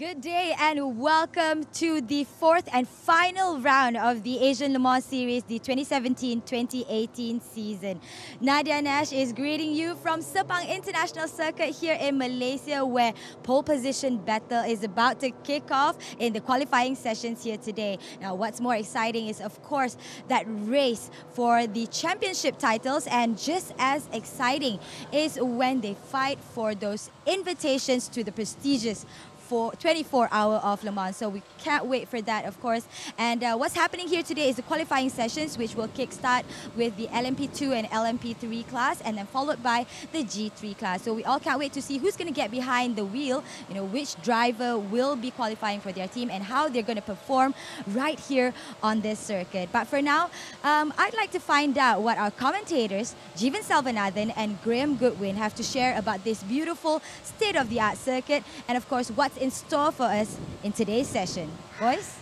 Good day and welcome to the fourth and final round of the Asian Le Mans Series, the 2017-2018 season. Nadia Nash is greeting you from Sepang International Circuit here in Malaysia, where pole position battle is about to kick off in the qualifying sessions here today. Now, what's more exciting is, of course, that race for the championship titles, and just as exciting is when they fight for those invitations to the prestigious 24-hour of Le Mans. So we can't wait for that, of course. And what's happening here today is the qualifying sessions, which will kickstart with the LMP2 and LMP3 class, and then followed by the G3 class. So we all can't wait to see who's going to get behind the wheel, which driver will be qualifying for their team and how they're going to perform right here on this circuit. But for now, I'd like to find out what our commentators, Jeevan Selvanathan and Graham Goodwin, have to share about this beautiful state-of-the-art circuit, and of course, what's in store for us in today's session. Boys?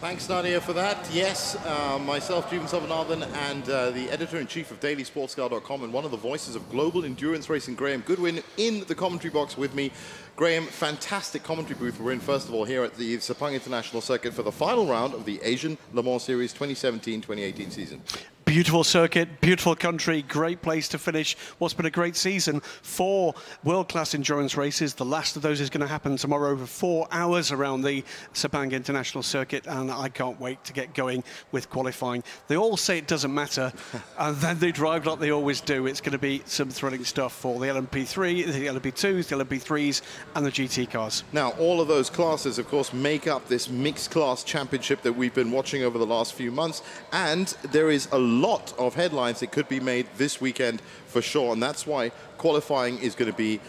Thanks, Nadia, for that. Yes, myself, Jeevan Selvanathan, and the editor-in-chief of dailysportscar.com and one of the voices of global endurance racing, Graham Goodwin, in the commentary box with me. Graham, fantastic commentary booth we're in, first of all, here at the Sepang International Circuit for the final round of the Asian Le Mans Series 2017-2018 season. Beautiful circuit, beautiful country, great place to finish what's been a great season for world-class endurance races. The last of those is going to happen tomorrow over 4 hours around the Sepang International Circuit, and I can't wait to get going with qualifying. They all say it doesn't matter, and then they drive like they always do. It's going to be some thrilling stuff for the LMP3, the LMP2s, the LMP3s, and the GT cars. Now, all of those classes, of course, make up this mixed class championship that we've been watching over the last few months, and there is a lot of headlines that could be made this weekend for sure, and that's why qualifying is going to be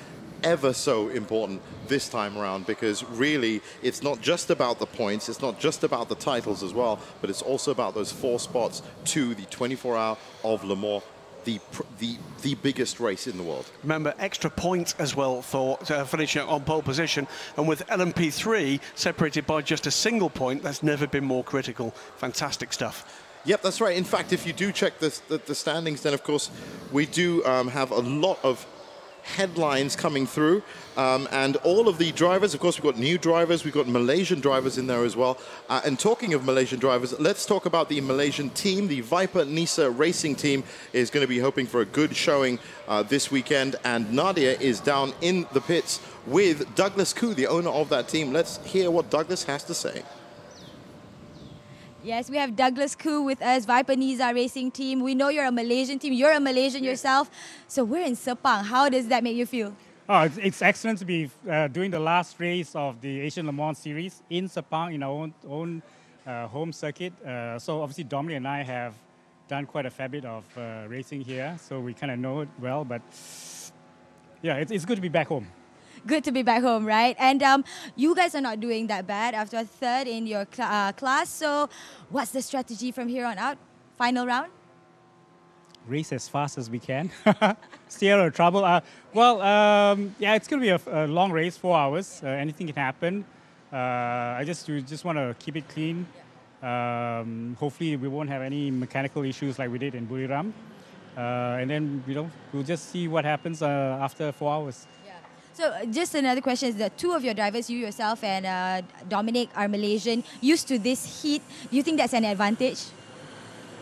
ever so important this time around, because really it's not just about the points, it's not just about the titles as well, but it's also about those 4 spots to the 24-hour of Le Mans, the biggest race in the world. Remember, extra point as well for finishing on pole position, and with LMP3 separated by just a single point, that's never been more critical. Fantastic stuff. Yep, that's right. In fact, if you do check the standings, then of course we do have a lot of headlines coming through, and all of the drivers, of course, we've got new drivers, we've got Malaysian drivers in there as well. And talking of Malaysian drivers, let's talk about the Malaysian team. The Viper Nisa Racing team is going to be hoping for a good showing this weekend, and Nadia is down in the pits with Douglas Koo, the owner of that team. Let's hear what Douglas has to say. Yes, we have Douglas Koo with us, Viper Nisa Racing Team. We know you're a Malaysian team. You're a Malaysian yourself. So we're in Sepang. How does that make you feel? Oh, it's excellent to be doing the last race of the Asian Le Mans Series in Sepang, in our own home circuit. So obviously Dominic and I have done quite a fair bit of racing here, so we kind of know it well. But yeah, it's good to be back home. Good to be back home, right? And you guys are not doing that bad after a third in your class. So what's the strategy from here on out? Final round? Race as fast as we can. Stay out of trouble. Yeah, it's going to be a long race, 4 hours. Anything can happen. I just want to keep it clean. Hopefully we won't have any mechanical issues like we did in Buriram. And then, we'll just see what happens after 4 hours. So just another question is that 2 of your drivers, you yourself and Dominic, are Malaysian, used to this heat. Do you think that's an advantage?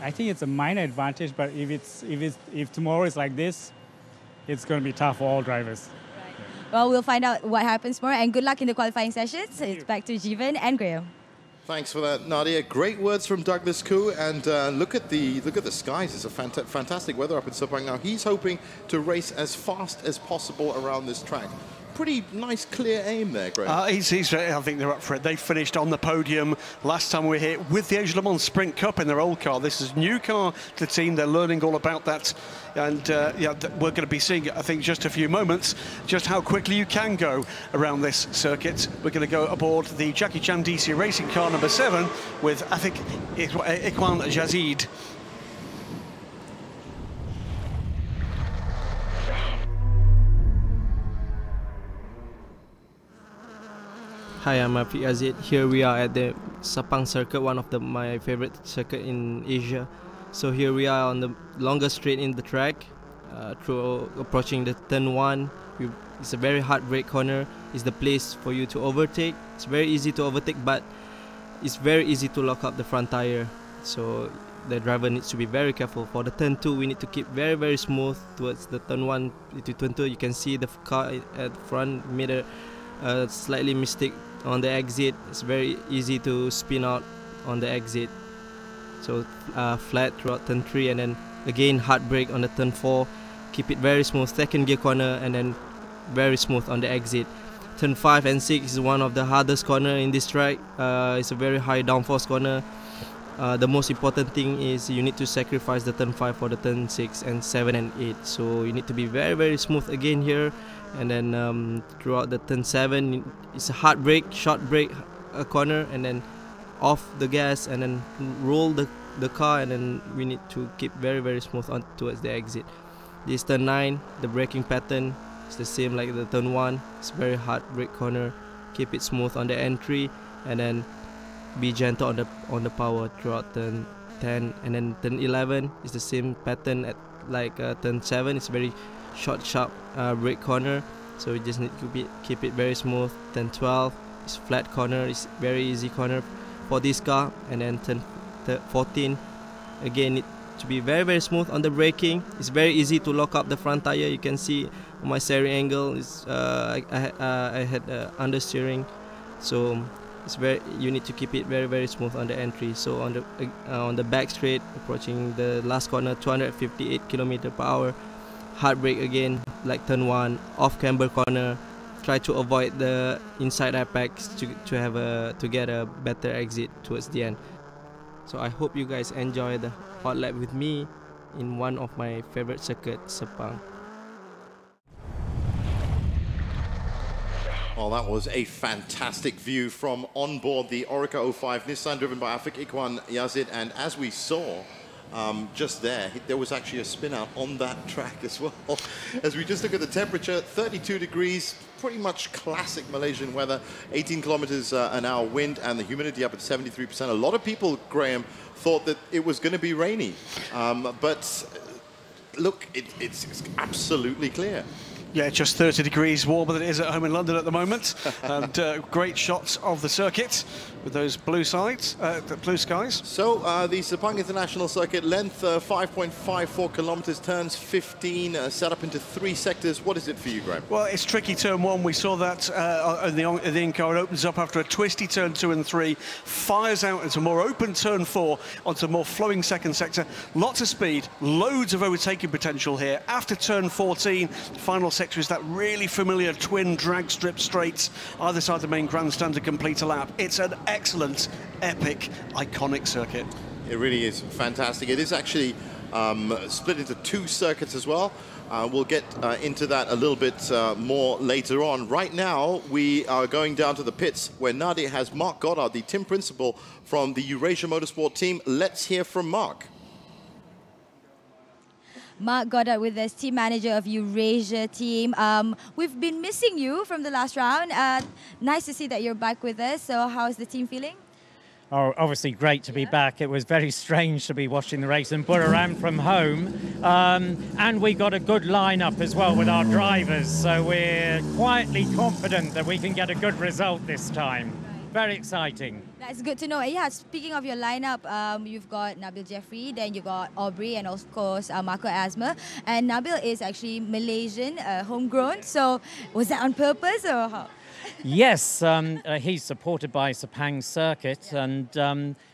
I think it's a minor advantage, but if tomorrow is like this, it's going to be tough for all drivers. Right. Well, we'll find out what happens tomorrow, and good luck in the qualifying sessions. It's back to Jeevan and Graham. Thanks for that, Nadia. Great words from Douglas Koo, and look at the skies. It's a fantastic weather up in Sepang now. He's hoping to race as fast as possible around this track. Pretty nice, clear aim there, Graham. I think they're up for it. They finished on the podium last time we were here with the Asian Le Mans Sprint Cup in their old car. This is a new car to the team. They're learning all about that. And yeah, we're going to be seeing, I think, just a few moments, just how quickly you can go around this circuit. We're going to go aboard the Jackie Chan DC Racing car number 7 with, I think, Iqbal Jazid. Hi, I'm Afiq Azid. Here we are at the Sepang circuit, one of my favorite circuit in Asia. So here we are on the longest straight in the track. through approaching the turn 1. It's a very hard brake corner. It's the place for you to overtake. It's very easy to overtake, but it's very easy to lock up the front tire. So the driver needs to be very careful. For the turn 2, we need to keep very smooth towards the turn 1 to turn 2. You can see the car at front made a slightly mistake on the exit. It's very easy to spin out on the exit. So flat throughout turn 3, and then again hard brake on the turn 4. Keep it very smooth, second gear corner, and then very smooth on the exit. Turn 5 and 6 is one of the hardest corner in this track. It's a very high downforce corner. The most important thing is you need to sacrifice the turn 5 for the turn 6 and 7 and 8. So you need to be very smooth again here. And then throughout the turn 7, it's a hard brake, short brake corner, and then off the gas, and then roll the car, and then we need to keep very smooth on towards the exit. This turn 9, the braking pattern is the same like the turn 1. It's very hard brake corner. Keep it smooth on the entry, and then be gentle on the power throughout turn 10, and then turn 11 is the same pattern at like turn 7. It's very short, sharp brake corner, so you just need to keep it very smooth. Turn 12 is flat corner. It's very easy corner for this car, and then turn 14 again need to be very smooth on the braking. It's very easy to lock up the front tire. You can see on my steering angle is I had understeering, so it's you need to keep it very smooth on the entry. So on the back straight, approaching the last corner, 258 km/h, hard brake again like turn 1, off camber corner. Try to avoid the inside apex to get a better exit towards the end. So I hope you guys enjoy the hot lap with me in one of my favorite circuits, Sepang. Well, that was a fantastic view from Onboard, the Orica 05 Nissan, driven by Afiq Ikhwan Yazid. And as we saw just there was actually a spin out on that track as well. As we just look at the temperature, 32 degrees, pretty much classic Malaysian weather, 18 kilometers an hour wind, and the humidity up at 73%. A lot of people, Graham, thought that it was going to be rainy, but look, it's absolutely clear. Yeah, just 30 degrees warmer than it is at home in London at the moment. And great shots of the circuit with those blue skies. So the Sepang International Circuit, length 5.54 kilometers, turns 15, set up into 3 sectors. What is it for you, Graham? Well, it's tricky turn 1. We saw that in the in-car. It opens up after a twisty turn 2 and 3, fires out into more open turn 4, onto more flowing second sector. Lots of speed, loads of overtaking potential here. After turn 14, final sector is that really familiar twin drag strip straights either side of the main grandstand to complete a lap. It's an excellent, epic, iconic circuit. It really is fantastic. It is actually split into 2 circuits as well. We'll get into that a little bit more later on. Right now, we are going down to the pits where Nadia has Mark Goddard, the team principal from the Eurasia Motorsport team. Let's hear from Mark. Mark Goddard with us, team manager of Eurasia team. We've been missing you from the last round. Nice to see that you're back with us. So how's the team feeling? Oh, obviously great to be back. It was very strange to be watching the race in Buriram from home. And we got a good lineup as well with our drivers. So we're quietly confident that we can get a good result this time. Very exciting. That's good to know. Yeah, speaking of your lineup, you've got Nabil Jeffrey, then you've got Aubrey, and of course Marco Asma. And Nabil is actually Malaysian, homegrown. So was that on purpose or how? Yes, he's supported by Sepang Circuit, and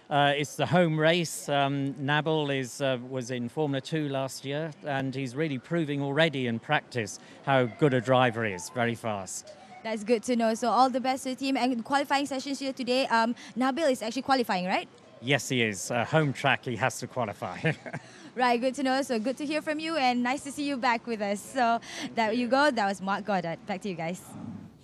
it's the home race. Nabil was in Formula 2 last year, and he's really proving already in practice how good a driver is, very fast. That's good to know. So all the best to the team. And qualifying sessions here today, Nabil is actually qualifying, right? Yes, he is. Home track, he has to qualify. Right, good to know. So good to hear from you and nice to see you back with us. So there you go. That was Mark Goddard. Back to you guys.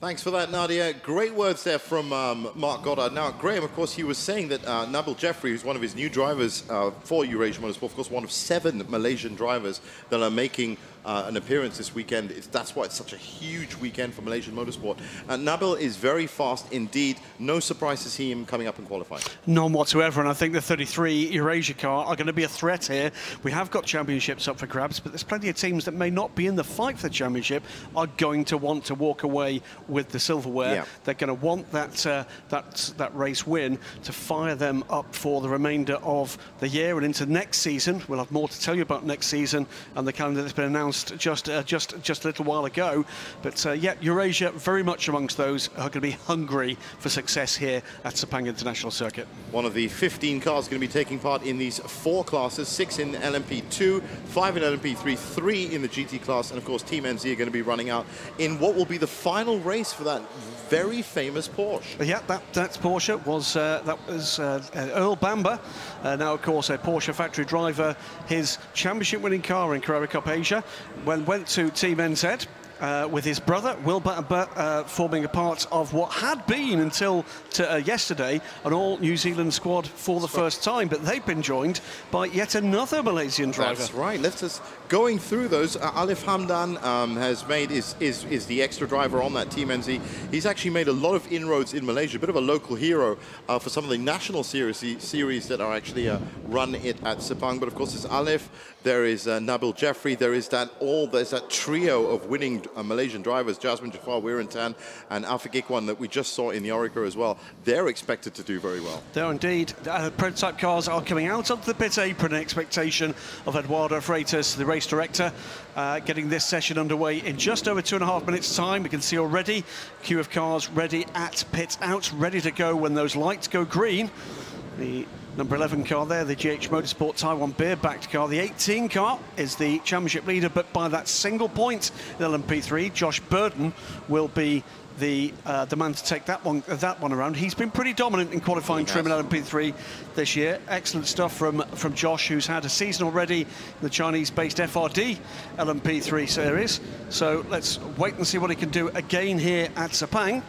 Thanks for that, Nadia. Great words there from Mark Goddard. Now, Graham, of course, he was saying that Nabil Jeffrey, who's one of his new drivers for Eurasia Motorsport, of course, one of 7 Malaysian drivers that are making an appearance this weekend. That's why it's such a huge weekend for Malaysian motorsport. Nabil is very fast indeed. No surprise to see him coming up in qualifying. None whatsoever, and I think the 33 Eurasia car are going to be a threat here. We have got championships up for grabs, but there's plenty of teams that may not be in the fight for the championship are going to want to walk away with the silverware. Yeah. They're going to want that race win to fire them up for the remainder of the year and into next season. We'll have more to tell you about next season and the calendar that's been announced just a little while ago. But yeah, Eurasia very much amongst those who are going to be hungry for success here at Sepang International Circuit. One of the 15 cars going to be taking part in these 4 classes, 6 in LMP2, 5 in LMP3, 3 in the GT class, and of course Team NZ are going to be running out in what will be the final race for that very famous Porsche. Yeah, that's Porsche. That was Earl Bamber, now of course a Porsche factory driver. His championship-winning car in Carrera Cup Asia went to Team NZ. With his brother, Will Bamber, forming a part of what had been until yesterday an all-New Zealand squad for the first time, but they've been joined by yet another Malaysian driver. That's right. Let's just going through those. Alif Hamdan has made is the extra driver on that Team NZ. He's actually made a lot of inroads in Malaysia, a bit of a local hero for some of the national series that are actually run it at Sepang. But of course, there's Alif. There is Nabil Jeffrey. There's that trio of winning Malaysian drivers, Jasmine Jafar, Wirantan, and Afiq Ikhwan that we just saw in the Orica as well. They're expected to do very well. They are indeed. Prototype cars are coming out onto the pit apron in expectation of Eduardo Freitas, the race director, getting this session underway in just over 2.5 minutes' time. We can see already queue of cars ready at pit out, ready to go when those lights go green. The number 11 car there, the GH Motorsport Taiwan beer-backed car. The 18 car is the championship leader, but by that single point in LMP3, Josh Burden will be the man to take that one around. He's been pretty dominant in qualifying trim in LMP3 this year. Excellent stuff from Josh, who's had a season already in the Chinese-based FRD LMP3 series. So let's wait and see what he can do again here at Sepang.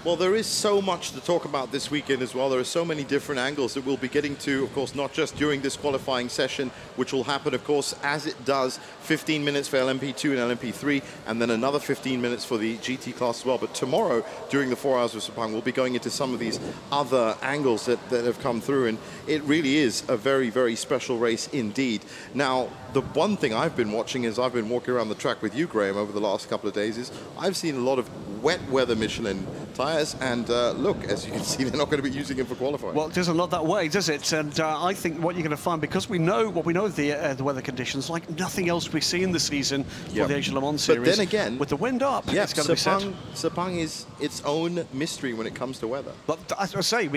Well, there is so much to talk about this weekend as well. There are so many different angles that we'll be getting to, of course, not just during this qualifying session, which will happen, of course, as it does, 15 minutes for LMP2 and LMP3, and then another 15 minutes for the GT class as well. But tomorrow, during the 4 hours of Sepang, we'll be going into some of these other angles that have come through, and it really is a very, very special race indeed. Now, the one thing I've been watching as I've been walking around the track with you, Graham, over the last couple of days is I've seen a lot of wet weather Michelin tyres, and look, as you can see, they're not going to be using them for qualifying. Well, it doesn't look that way, does it? And I think what you're going to find, because we know of the weather conditions like nothing else we see in the season for the Asia Le Mans series. But then again, with the wind up, it's going to be set. Sepang is its own mystery when it comes to weather. But as I say,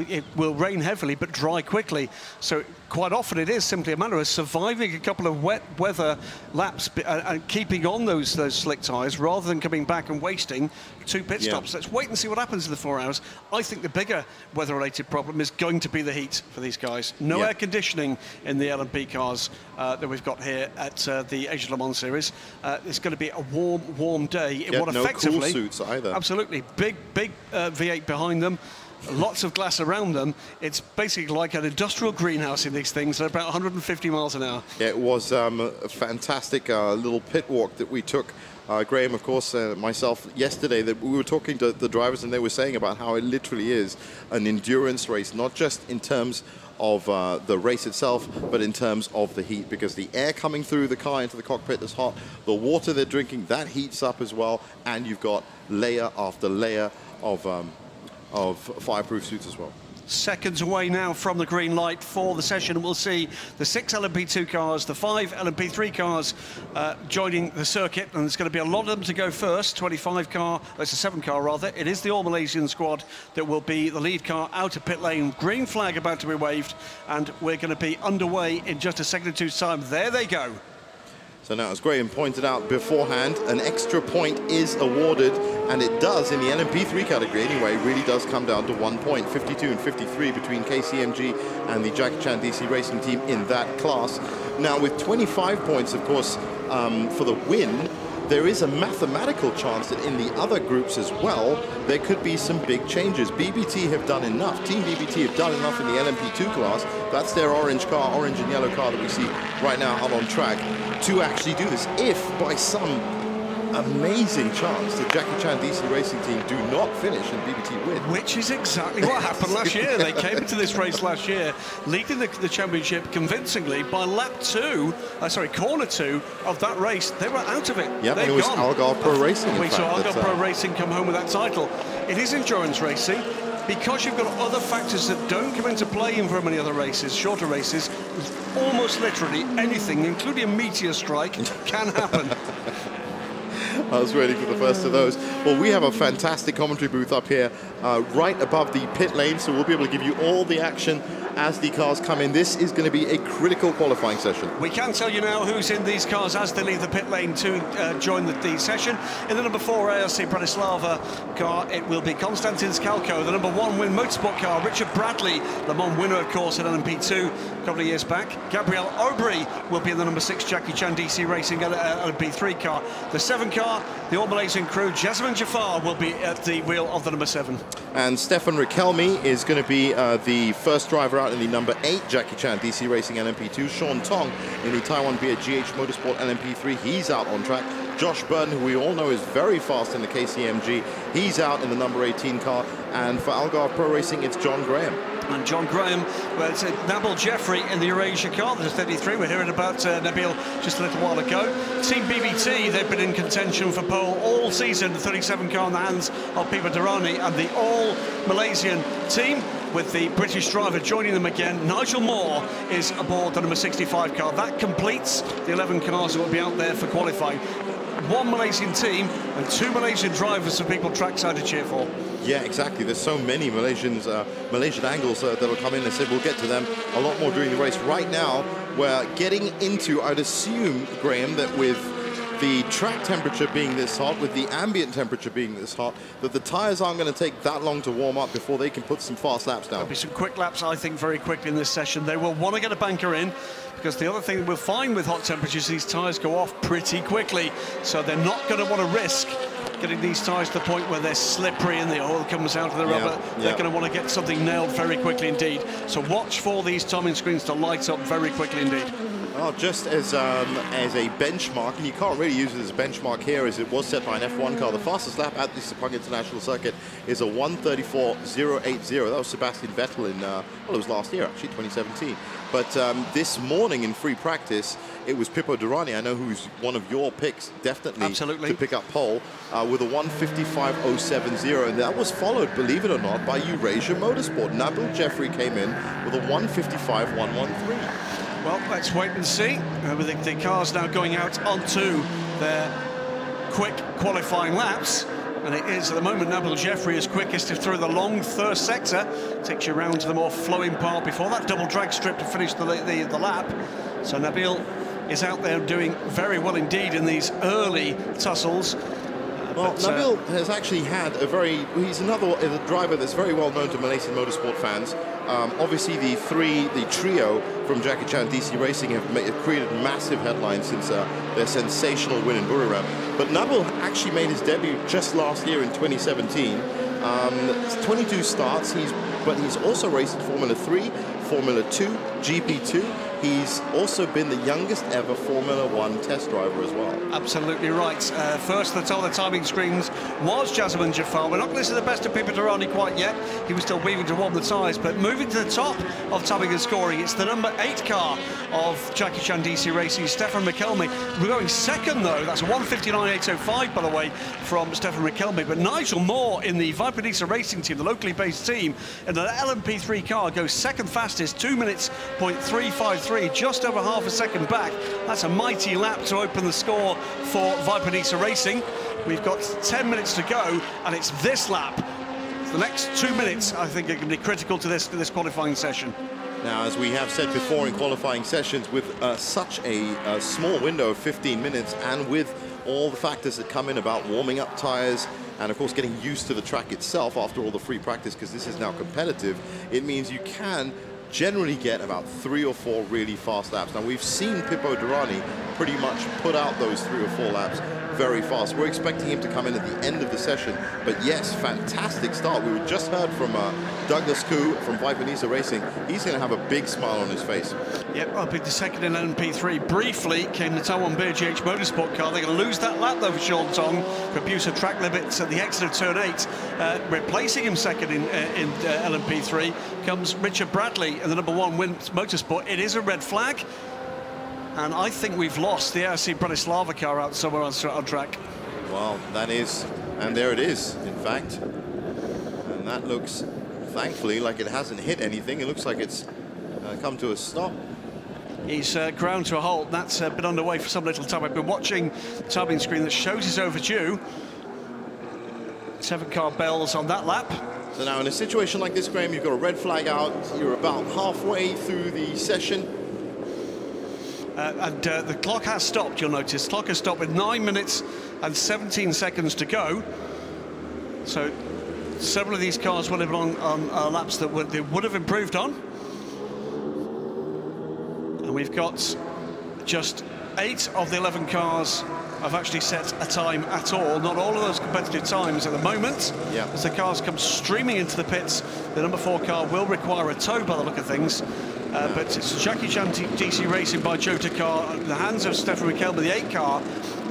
it will rain heavily but dry quickly. So quite often it is simply a matter of surviving a couple of wet weather laps and keeping on those slick tyres rather than coming back and wasting 2 pit stops. Let's wait and see what happens in the 4 hours. I think the bigger weather-related problem is going to be the heat for these guys. No air conditioning in the LMP cars that we've got here at the Asia Le Mans series. It's going to be a warm day in what effectively... No cool suits either. Absolutely. Big V8 behind them. Lots of glass around them. It's basically like an industrial greenhouse in these things at about 150 miles an hour. Yeah, it was a fantastic little pit walk that we took. Graham, of course, myself, yesterday, that we were talking to the drivers and they were saying about how it literally is an endurance race, not just in terms of the race itself, but in terms of the heat, because the air coming through the car into the cockpit is hot, the water they're drinking, that heats up as well, and you've got layer after layer of fireproof suits as well. Seconds away now from the green light for the session. We'll see the 6 LMP2 cars, the 5 LMP3 cars joining the circuit, and there's going to be a lot of them to go first. 25 car, it's a 7 car rather. It is the All-Malaysian squad that will be the lead car out of pit lane. Green flag about to be waved, and we're going to be underway in just a second or two's time. There they go. So now, as Graham pointed out beforehand, an extra point is awarded, and it does in the LMP3 category anyway. It really does come down to 1 point, 52 and 53 between KCMG and the Jackie Chan DC Racing team in that class. Now, with 25 points, of course, for the win, there is a mathematical chance that in the other groups as well, there could be some big changes. BBT have done enough. Team BBT have done enough in the LMP2 class. That's their orange car, orange and yellow car that we see right now out on track. to actually do this. If by some amazing chance the Jackie Chan DC Racing team do not finish and BBT win. Which is exactly what happened last year. They came into this race last year, leading the championship convincingly by corner 2 of that race. They were out of it. Yeah, and it was Algarve Pro Racing. We saw Algarve Pro Racing come home with that title. It is endurance racing. Because you've got other factors that don't come into play in very many other races, shorter races, almost literally anything, including a meteor strike, can happen. I was waiting for the first of those. Well, we have a fantastic commentary booth up here, right above the pit lane, so we'll be able to give you all the action as the cars come in. This is going to be a critical qualifying session. We can tell you now who's in these cars as they leave the pit lane to join the session. In the number 4 ARC Bratislava car, it will be Konstantin Skalko. The number 1 Win Motorsport car, Richard Bradley, Le Mans winner, of course, at LMP2 a couple of years back. Gabriel Aubry will be in the number 6 Jackie Chan DC Racing LMP3 car. The 7 car, the All-Malaysian crew, Jasmine Jafar, will be at the wheel of the number 7. And Stefan Riquelme is going to be the first driver out in the number 8 Jackie Chan DC Racing LMP2. Sean Tong in the Taiwan Beer GH Motorsport LMP3. He's out on track. Josh Burton, who we all know is very fast in the KCMG, he's out in the number 18 car. And for Algarve Pro Racing, it's John Graham. And John Graham, well, it's Nabil Jeffrey in the Eurasia car, the 33. We're hearing about Nabil just a little while ago. Team BBT, they've been in contention for pole all season. The 37 car in the hands of Pipa Durrani, and the all-Malaysian team with the British driver joining them again. Nigel Moore is aboard the number 65 car. That completes the 11 cars that will be out there for qualifying. 1 Malaysian team and 2 Malaysian drivers for people trackside to cheer for. Yeah, exactly. There's so many Malaysian angles that'll come in. I said we'll get to them a lot more during the race. Right now, we're getting into, I'd assume, Graham, that with the track temperature being this hot, with the ambient temperature being this hot, that the tyres aren't going to take that long to warm up before they can put some fast laps down. There'll be some quick laps, I think, very quickly in this session. They will want to get a banker in, because the other thing we'll find with hot temperatures, these tyres go off pretty quickly, so they're not going to want to risk getting these tyres to the point where they're slippery and the oil comes out of the rubber. They're going to want to get something nailed very quickly indeed. So watch for these timing screens to light up very quickly indeed. Well, just as a benchmark, and you can't really use it as a benchmark here as it was set by an F1 car, the fastest lap at the Sepang International Circuit is a 1:34.080. That was Sebastian Vettel in, well, it was last year actually, 2017. But this morning in free practice, it was Pipo Durrani, I know who's one of your picks, definitely to pick up pole, with a 1:55.070. And that was followed, believe it or not, by Eurasia Motorsport. Nabil Jeffrey came in with a 1:55.113. Well, let's wait and see. With the cars now going out onto their quick qualifying laps. And it is, at the moment, Nabil Jeffrey is quickest through the long first sector. Takes you around to the more flowing part before that double drag strip to finish the lap. So Nabil is out there doing very well indeed in these early tussles. Well, Nabil has actually had he's another driver that's very well known to Malaysian motorsport fans. Obviously, the trio from Jackie Chan DC Racing have created massive headlines since their sensational win in Buriram. But Nabil actually made his debut just last year in 2017. 22 starts, but he's also raced in Formula 3, Formula 2, GP2. He's also been the youngest ever Formula 1 test driver as well. Absolutely right. First at the top of the timing screens was Jasmine Jafar. We're not going to see the best of Pipa Durrani quite yet. He was still weaving to warm the tyres, but moving to the top of timing and scoring, it's the number 8 car of Jackie Chan DC Racing, Stefan Riquelme. We're going second, though. That's a 1:59.805, by the way, from Stefan Riquelme. But Nigel Moore in the Viper Nisa Racing team, the locally based team, in the LMP3 car, goes second fastest, 2 minutes, .353. Just over half a second back. That's a mighty lap to open the score for Viper Nisa Racing. We've got 10 minutes to go, and it's this lap. The next 2 minutes, I think, are going to be critical to this qualifying session. Now, as we have said before in qualifying sessions, with such a small window of 15 minutes, and with all the factors that come in about warming up tyres, and of course getting used to the track itself after all the free practice, because this is now competitive, it means you can generally get about 3 or 4 really fast laps. Now, we've seen Pipo Durrani pretty much put out those 3 or 4 laps very fast. We're expecting him to come in at the end of the session, but yes, fantastic start. We just heard from Douglas Koo from Viper Nisa Racing. He's going to have a big smile on his face. Yep, up into second in LMP3. Briefly came the Taiwan Beer GH Motorsport car. They're going to lose that lap, though, for Sean Tong for abuse of track limits at the exit of turn 8. Replacing him second in LMP3 comes Richard Bradley in the #1 Wins Motorsport. It is a red flag, and I think we've lost the ARC Bratislava car out somewhere on track. Well, that is, and there it is, in fact. And that looks, thankfully, like it hasn't hit anything. It looks like it's come to a stop. He's ground to a halt. That's been underway for some little time. I've been watching the timing screen that shows it's overdue. 7-car bells on that lap. So now in a situation like this, Graham, you've got a red flag out. You're about halfway through the session. And the clock has stopped, you'll notice. The clock has stopped with 9 minutes and 17 seconds to go. So several of these cars will have been on laps that they would have improved on. And we've got just 8 of the 11 cars have actually set a time at all. Not all of those competitive times at the moment. Yeah. As the cars come streaming into the pits, the #4 car will require a tow by the look of things. But it's Jackie Chan DC Racing by Joe Takar. The hands of Stefan Riquelme, the 8 car,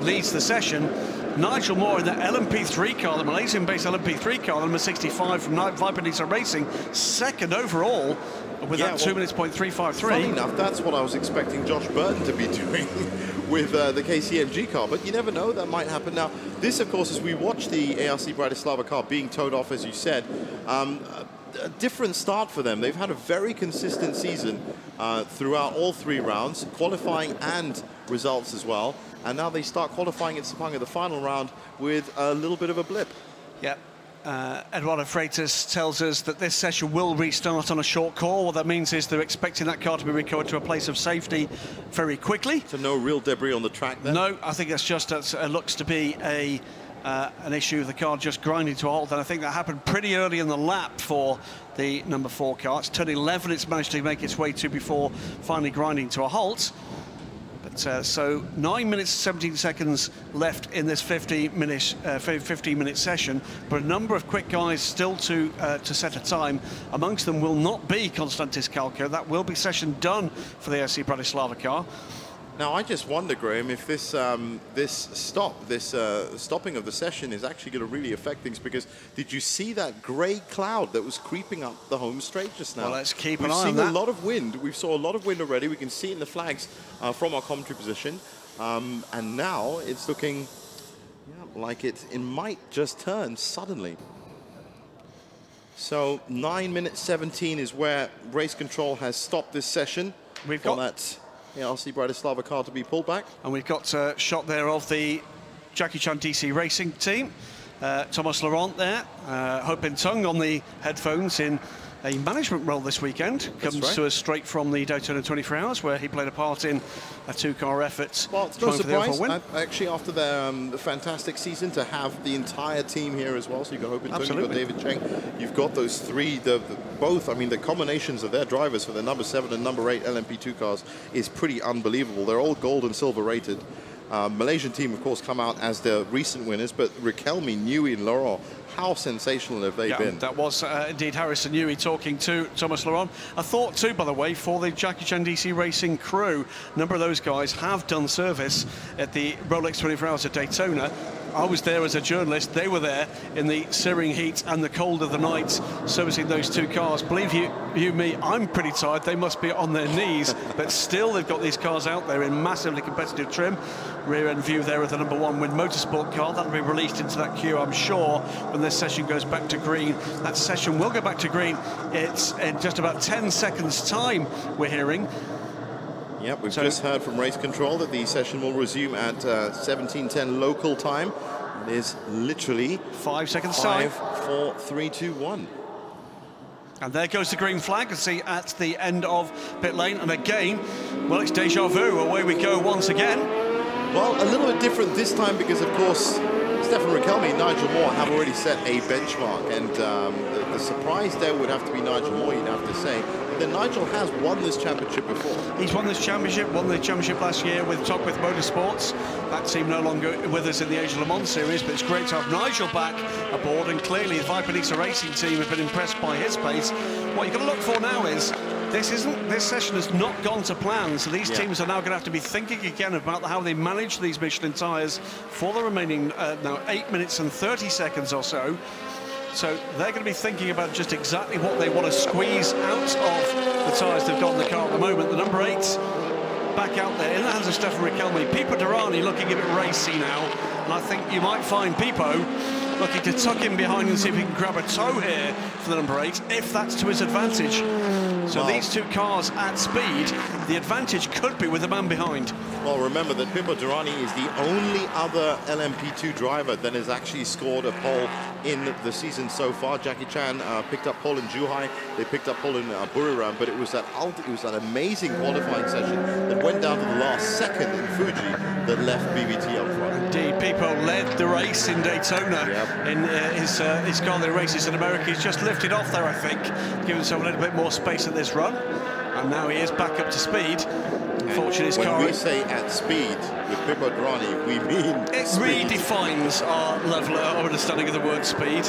leads the session. Nigel Moore in the LMP3 car, the Malaysian-based LMP3 car, the #65 from Viper Nissan Racing, second overall with that 2 minutes .353. Funny enough, that's what I was expecting Josh Burton to be doing with the KCMG car, but you never know, that might happen. Now, this, of course, as we watch the ARC Bratislava car being towed off, as you said, a different start for them. They've had a very consistent season throughout all 3 rounds, qualifying and results as well. And now they start qualifying at Sepang at the final round with a little bit of a blip. Yep. Eduardo Freitas tells us that this session will restart on a short call. What that means is they're expecting that car to be recovered to a place of safety very quickly. So no real debris on the track then? No, I think that's just looks to be an issue of the car just grinding to a halt, and I think that happened pretty early in the lap for the #4 car. It's turn 11 it's managed to make its way to before finally grinding to a halt. But so 9 minutes 17 seconds left in this 15-minute session, but a number of quick guys still to set a time. Amongst them will not be Konstantis Kalko. That will be session done for the SC Bratislava car. Now, I just wonder, Graham, if this stopping of the session is actually going to really affect things, because did you see that grey cloud that was creeping up the home straight just now? Well, let's keep an eye on that. We've seen a lot of wind. We saw a lot of wind already. We can see it in the flags from our commentary position. And now it's looking like it might just turn suddenly. So 9 minutes 17 is where race control has stopped this session. We've got that ARC Bratislava car to be pulled back. And we've got a shot there of the Jackie Chan DC Racing team. Thomas Laurent there, Ho Pin Tung on the headphones in a management role this weekend. Comes to us straight from the Daytona 24 Hours, where he played a part in a 2-car effort. Well, it's no surprise, actually, after their fantastic season, to have the entire team here as well. So you've got Ho Pin Tung, you've got David Cheng, you've got those 3, both, I mean, the combinations of their drivers for the #7 and #8 LMP2 cars is pretty unbelievable. They're all gold and silver rated. Malaysian team, of course, come out as the recent winners, but Riquelme, Newey and Laurent, how sensational have they been? That was indeed Harrison Newey talking to Thomas Laurent. A thought too, by the way, for the Jackie Chan DC Racing crew. A number of those guys have done service at the Rolex 24 Hours at Daytona. I was there as a journalist. They were there in the searing heat and the cold of the night, servicing those 2 cars. Believe you me, I'm pretty tired. They must be on their knees, but still they've got these cars out there in massively competitive trim. Rear end view there of the #1 Win Motorsport car. That'll be released into that queue, I'm sure, when this session goes back to green. That session will go back to green. It's in just about 10 seconds time, we're hearing. Yep, we've just heard from race control that the session will resume at 17:10 local time. It is literally 5 seconds time. 5, 4, 3, 2, 1. And there goes the green flag, you see, at the end of pit lane. And again, well, it's deja vu. Away we go once again. Well, a little bit different this time because, of course, Stefan Riquelme and Nigel Moore have already set a benchmark. And the surprise there would have to be Nigel Moore, you'd have to say. But then Nigel has won this championship before. He's won this championship, won the championship last year with Top With Motorsports. That team no longer with us in the Asia Le Mans series, but it's great to have Nigel back aboard. And clearly the Viper Nissan Racing team have been impressed by his pace. What you've got to look for now is This session has not gone to plan, so these Yeah. teams are now going to have to be thinking again about how they manage these Michelin tyres for the remaining now 8 minutes and 30 seconds or so. So they're going to be thinking about just exactly what they want to squeeze out of the tyres they've got in the car at the moment. The number 8 back out there in the hands of Stefan Riquelme. Pipo Derani looking a bit racy now, and I think you might find Pipo looking to tuck in behind and see if he can grab a toe here for the number 8, if that's to his advantage. So these two cars at speed, the advantage could be with the man behind. Well, remember that Pipo Derani is the only other LMP2 driver that has actually scored a pole in the season so far. Jackie Chan picked up pole in Zhuhai, they picked up pole in Buriram, but it was an amazing qualifying session that went down to the last second in Fuji that left BBT up front. Indeed, Pipo led the race in Daytona. In his car that races in America. He's just lifted off there, I think, giving himself a little bit more space at this run, and now he is back up to speed. Unfortunately, his car... When we say at speed with Pipo Derani, we mean it speed. Redefines our level of understanding of the word speed.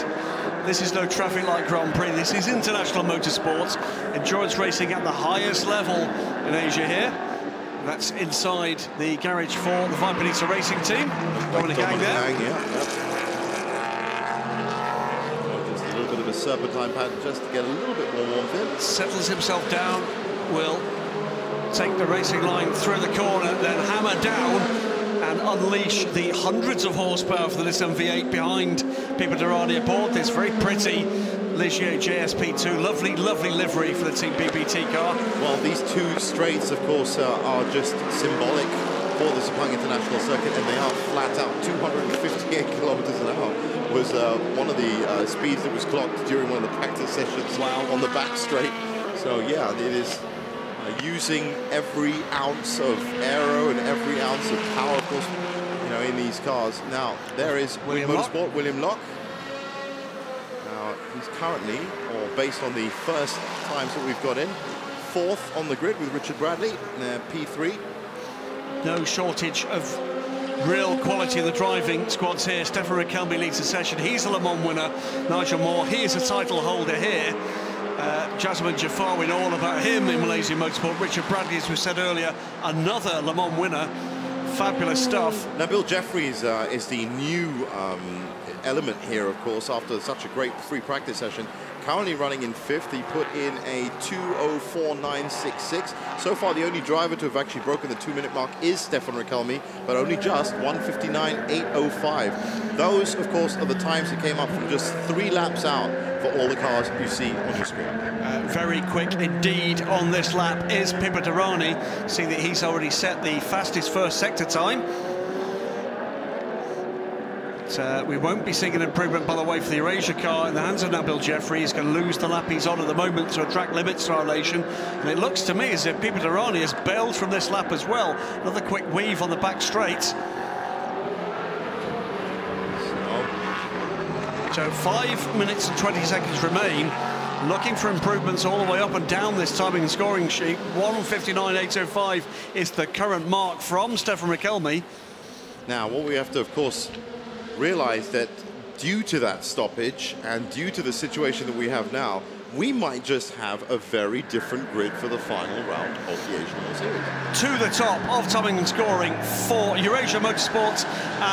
This is no traffic light Grand Prix, this is international motorsports, endurance racing at the highest level in Asia here. That's inside the garage for the Viper Nisa Racing team. Dominic Ang there. A serpentine pattern just to get a little bit more warmth in. Settles himself down, will take the racing line through the corner, then hammer down and unleash the hundreds of horsepower for the Nissan V8 behind Pipo Derani aboard this very pretty Ligier JSP2. Lovely, lovely livery for the Team BBT car. Well, these two straights, of course, are just symbolic for the Sepang International Circuit, and they are flat out 258 kilometers an hour. Was one of the speeds that was clocked during one of the practice sessions on the back straight. So yeah, it is using every ounce of aero and every ounce of power, of course, you know, in these cars. Now there is William Locke. Now he's currently, or based on the first times that we've got in, 4th on the grid with Richard Bradley, P3. No shortage of real quality in the driving squads here. Stefan Riquelme leads the session. He's a Le Mans winner. Nigel Moore, he is a title holder here. Jasmine Jafar, we know all about him in Malaysian motorsport. Richard Bradley, as we said earlier, another Le Mans winner. Fabulous stuff. Nabil Jeffries is the new element here, of course, after such a great free practice session. Currently running in 5th, he put in a 2:04.966. So far, the only driver to have actually broken the 2-minute mark is Stefan Riquelme, but only just 1:59.805. Those, of course, are the times that came up from just 3 laps out for all the cars you see on your screen. Very quick indeed on this lap is Pipo Derani. See that he's already set the fastest first sector time. We won't be seeing an improvement, by the way, for the Eurasia car in the hands of Nabil Jeffrey. He's going to lose the lap he's on at the moment to a track limits violation. And it looks to me as if Pipo Derani has bailed from this lap as well. Another quick weave on the back straight. So 5 minutes and 20 seconds remain. Looking for improvements all the way up and down this timing and scoring sheet. 1:59.805 is the current mark from Stefan Riquelme. Now, what we have to, of course, realize that due to that stoppage and due to the situation that we have now, we might just have a very different grid for the final round of the Asian World Series. To the top of timing and scoring for Eurasia Motorsports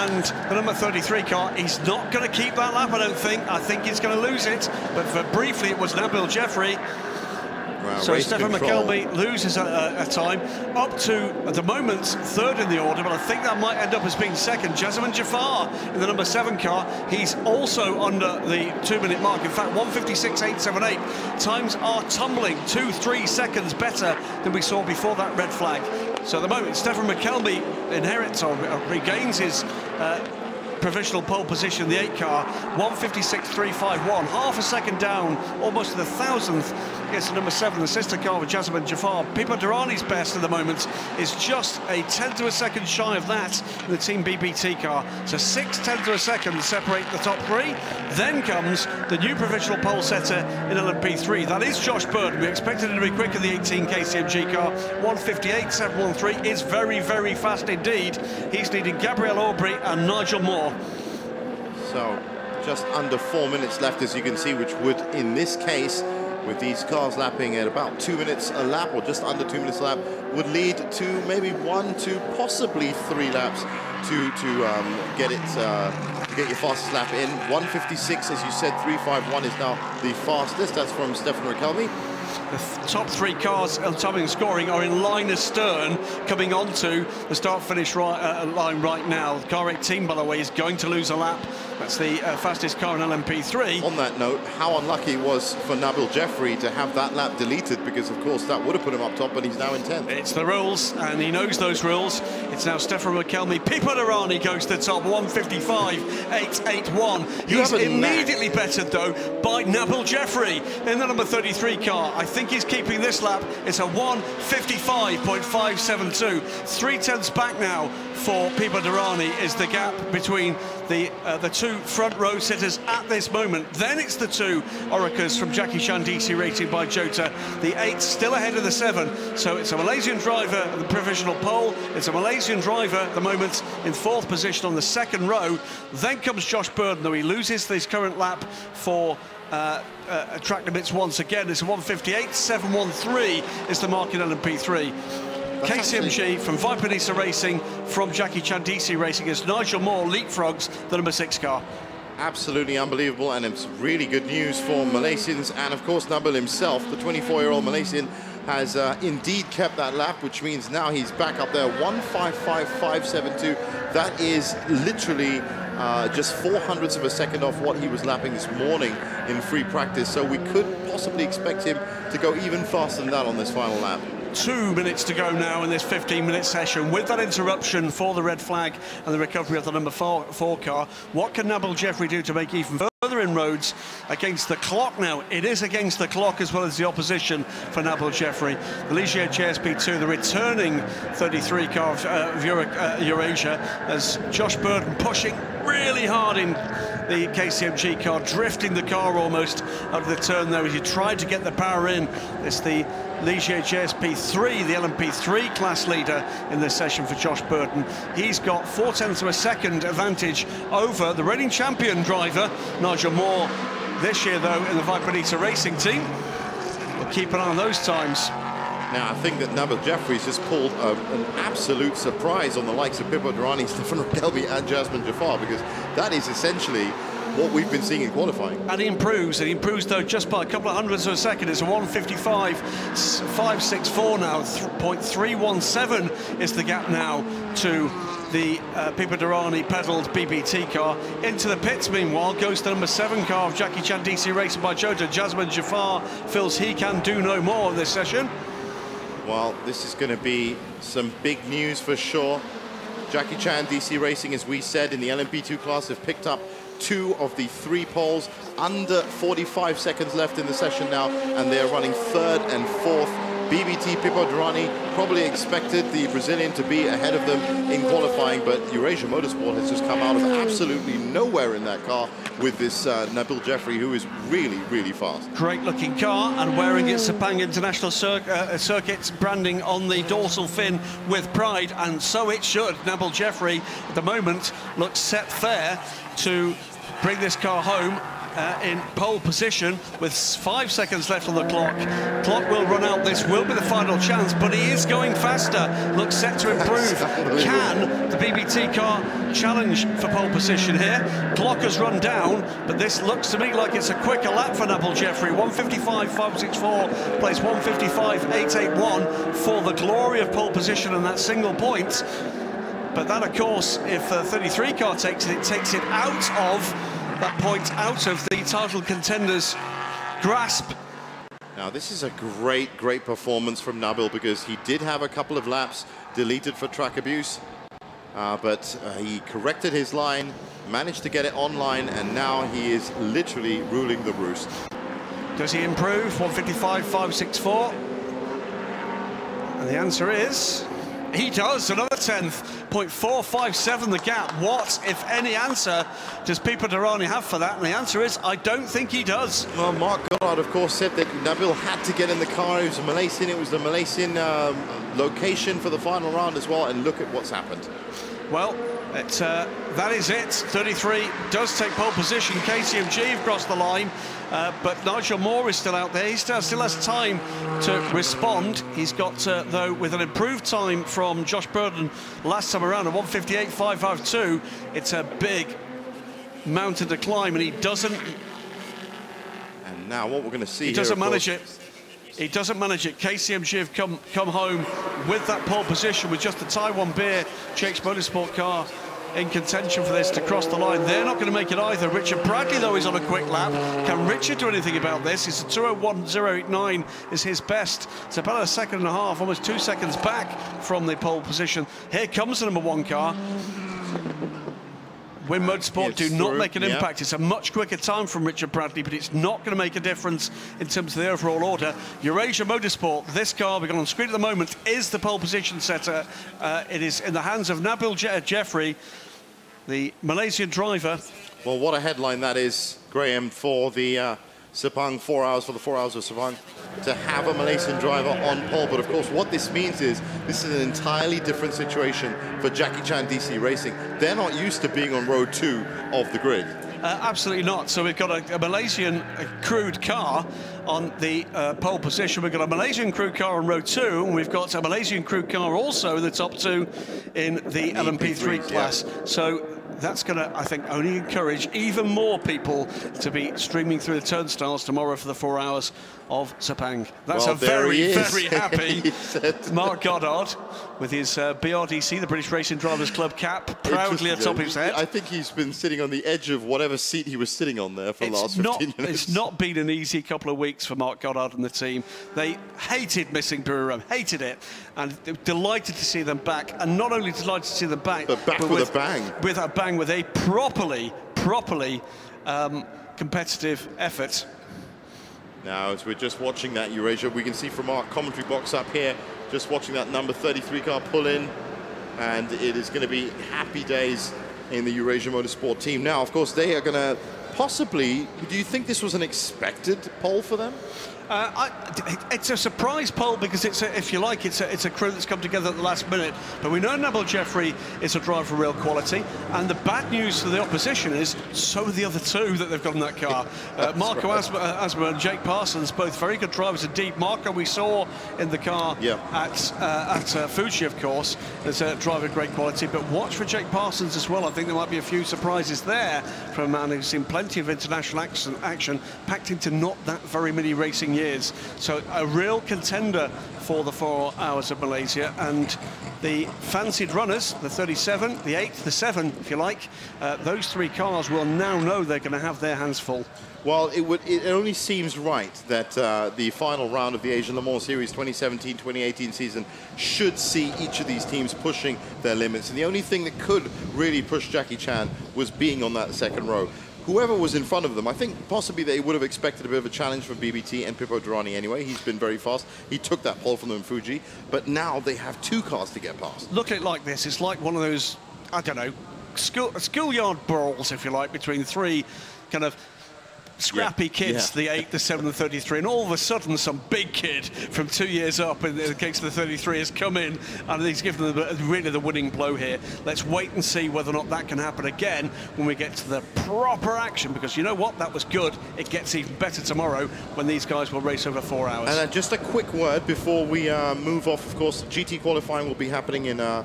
and the number 33 car. He's not going to keep that lap, I don't think. I think he's going to lose it. But for briefly, it was Nabil Jeffrey. So Stefan Riquelme loses a time up to, at the moment, 3rd in the order, but I think that might end up as being 2nd. Jasmine Jafar in the number 7 car. He's also under the 2-minute mark. In fact, 1:56.878. Times are tumbling 2-3 seconds better than we saw before that red flag. So at the moment, Stefan Riquelme inherits or regains his provisional pole position, the 8 car, 1:56.351, half a second down, almost to the 1,000th against the number 7, the sister car with Jasmine Jafar. Pipo Derani's best at the moment is just a 1/10 of a second shy of that in the Team BBT car. So 6/10 of a second separate the top 3. Then comes the new provisional pole setter in LMP3. That is Josh Bird. We expected him to be quick in the 18 KCMG car. 1:58.713 is very, very fast indeed. He's leading Gabriel Aubry and Nigel Moore. So just under 4 minutes left, as you can see, which would, in this case, with these cars lapping at about 2 minutes a lap, or just under 2 minutes a lap, would lead to maybe 1 to possibly 3 laps to get your fastest lap in. 1:56, as you said, 3:51 is now the fastest. That's from Stefan Riquelme. The top 3 cars on timing and scoring are in line astern, coming onto the start-finish line right now. Car 18, by the way, is going to lose a lap. That's the fastest car in LMP3. On that note, how unlucky it was for Nabil Jeffrey to have that lap deleted, because of course that would have put him up top, but he's now in 10th. It's the rules, and he knows those rules. It's now Stefan Riquelme. Pipo Derani goes to the top, 1:55.881. He's immediately bettered, though, by Nabil Jeffrey in the number 33 car. I think he's keeping this lap. It's a 1:55.572. 3/10 back now for Pipo Derani is the gap between the 2 front row sitters at this moment. Then it's the 2 Oricas from Jackie Chan DC Racing by Jota. The 8 still ahead of the 7. So it's a Malaysian driver at the provisional pole. It's a Malaysian driver at the moment in 4th position on the 2nd row. Then comes Josh Burden, though he loses his current lap for track limits once again. It's a 1:58.713 is the mark in LMP3. KCMG from Viper Nisa Racing from Jackie Chan DC Racing as Nigel Moore leapfrogs the number 6 car. Absolutely unbelievable, and it's really good news for Malaysians, and of course Nabil himself, the 24-year-old Malaysian, has indeed kept that lap, which means now he's back up there, 1:55.572. That is literally just 0.04 of a second off what he was lapping this morning in free practice, so we could possibly expect him to go even faster than that on this final lap. 2 minutes to go now in this 15-minute session. With that interruption for the red flag and the recovery of the number 4 car, what can Nabil Jeffrey do to make even further inroads against the clock now? It is against the clock as well as the opposition for Nabil Jeffrey. The Ligier JSP2, the returning 33 car of Eurasia, as Josh Burden pushing really hard in the KCMG car, drifting the car almost out of the turn there as he tried to get the power in. It's the Ligier JSP3, the LMP3 class leader in this session for Josh Burden. He's got 0.4 of a second advantage over the reigning champion driver, Nigel Moore, this year, though, in the Viper Nisa Racing team. We'll keep an eye on those times. Now, I think that Nabil Jeffrey's just pulled an absolute surprise on the likes of Pipo Derani, Stefan Riquelme and Jasmine Jafar, because that is essentially what we've been seeing in qualifying. And he improves though just by a couple of hundredths of a second. It's a 1:55.564 now, 0.317 is the gap now to the Pipo Derani pedalled BBT car. Into the pits, meanwhile, goes the number 7 car of Jackie Chan DC Racing by Jota. Jasmine Jafar feels he can do no more in this session. Well, this is going to be some big news for sure. Jackie Chan DC Racing, as we said, in the LMP2 class have picked up 2 of the 3 poles. Under 45 seconds left in the session now, and they're running 3rd and 4th. BBT Pipo Derani probably expected the Brazilian to be ahead of them in qualifying, but Eurasia Motorsport has just come out of absolutely nowhere in that car with this Nabil Jeffrey, who is really, really fast. Great looking car, and wearing its SEPANG International Circuit branding on the dorsal fin with pride, and so it should. Nabil Jeffrey at the moment looks set fair to bring this car home in pole position with 5 seconds left on the clock. Clock will run out. This will be the final chance, but he is going faster. Looks set to improve. Can the BBT car challenge for pole position here? Clock has run down, but this looks to me like it's a quicker lap for Nabil Jeffrey. 1:55.564 plays 1:55.881 for the glory of pole position and that single point. But that, of course, if the 33 car takes it, out of that point, out of the title contenders' grasp. Now, this is a great, great performance from Nabil, because he did have a couple of laps deleted for track abuse, but he corrected his line, managed to get it online, and now he is literally ruling the roost. Does he improve? 1:55.564. And the answer is he does. Another 10th, 0.457 the gap. What, if any, answer does Pipo Derani have for that? And the answer is, I don't think he does. Well, Mark Goddard, of course, said that Nabil had to get in the car. It was Malaysian. It was the Malaysian location for the final round as well. And look at what's happened. Well, That is it. 33 does take pole position. KCMG have crossed the line, but Nigel Moore is still out there. He still has time to respond. He's got, though, with an improved time from Josh Burden last time around, a 1:58.552. It's a big mountain to climb, and he doesn't. And now what we're going to see, he doesn't manage it. He doesn't manage it. KCMG have come home with that pole position with just the Taiwan Beer Jakes Motorsport car in contention for this to cross the line. They're not going to make it either. Richard Bradley, though, is on a quick lap. Can Richard do anything about this? It's a 2:01.089 is his best. It's about a second and a half, almost 2 seconds back from the pole position. Here comes the #1 car. Win Motorsport do not make an impact. It's a much quicker time from Richard Bradley, but it's not going to make a difference in terms of the overall order. Eurasia Motorsport, this car we've got on screen at the moment, is the pole position setter. It is in the hands of Nabil Jeffrey, the Malaysian driver. Well, what a headline that is, Graham, for the Sepang 4 hours, for the 4 hours of Sepang, to have a Malaysian driver on pole. But of course, what this means is this is an entirely different situation for Jackie Chan DC Racing. They're not used to being on row 2 of the grid. Absolutely not. So we've got a Malaysian crewed car on the pole position. We've got a Malaysian crewed car on row 2, and we've got a Malaysian crewed car also in the top 2 in the LMP3 class. Yeah. So that's going to, I think, only encourage even more people to be streaming through the turnstiles tomorrow for the 4 hours of Sepang. That's a very, very happy Mark Goddard with his BRDC, the British Racing Drivers Club cap, proudly atop his head. I think he's been sitting on the edge of whatever seat he was sitting on there for the last 15 minutes. It's not been an easy couple of weeks for Mark Goddard and the team. They hated missing Buriram, hated it, and delighted to see them back. And not only delighted to see them back, but back with a bang. With a bang, with a properly competitive effort. Now, as we're just watching that Eurasia, we can see from our commentary box up here, just watching that number 33 car pull in, and it is going to be happy days in the Eurasia Motorsport team. Now, of course, they are going to possibly, do you think this was an expected pole for them? It's a surprise pole because it's if you like, it's a crew that's come together at the last minute. But we know Nabil Jeffrey is a driver of real quality, and the bad news for the opposition is so are the other two that they've got in that car. Marco Asma and Jake Parsons, both very good drivers indeed. Marco we saw in the car at Fuji, of course, as a driver of great quality. But watch for Jake Parsons as well. I think there might be a few surprises there from a man who's seen plenty of international action packed into not that very many racing years. So a real contender for the 4 hours of Malaysia, and the fancied runners, the 37, the 8, the 7, if you like, those 3 cars will now know they're going to have their hands full. Well, it only seems right that the final round of the Asian Le Mans Series 2017-2018 season should see each of these teams pushing their limits. And the only thing that could really push Jackie Chan was being on that second row. Whoever was in front of them, I think possibly they would have expected a bit of a challenge from BBT and Pippo Durrani anyway. He's been very fast. He took that pole from them in Fuji, but now they have 2 cars to get past. Look at it like this. It's like one of those, I don't know, schoolyard brawls, if you like, between 3 kind of scrappy kids, the 8, the 7, the 33, and all of a sudden some big kid from 2 years up in the case of the 33 has come in and he's given them really the winning blow here. Let's wait and see whether or not that can happen again when we get to the proper action, because you know what, that was good. It gets even better tomorrow when these guys will race over 4 hours. And just a quick word before we move off. Of course, GT qualifying will be happening in a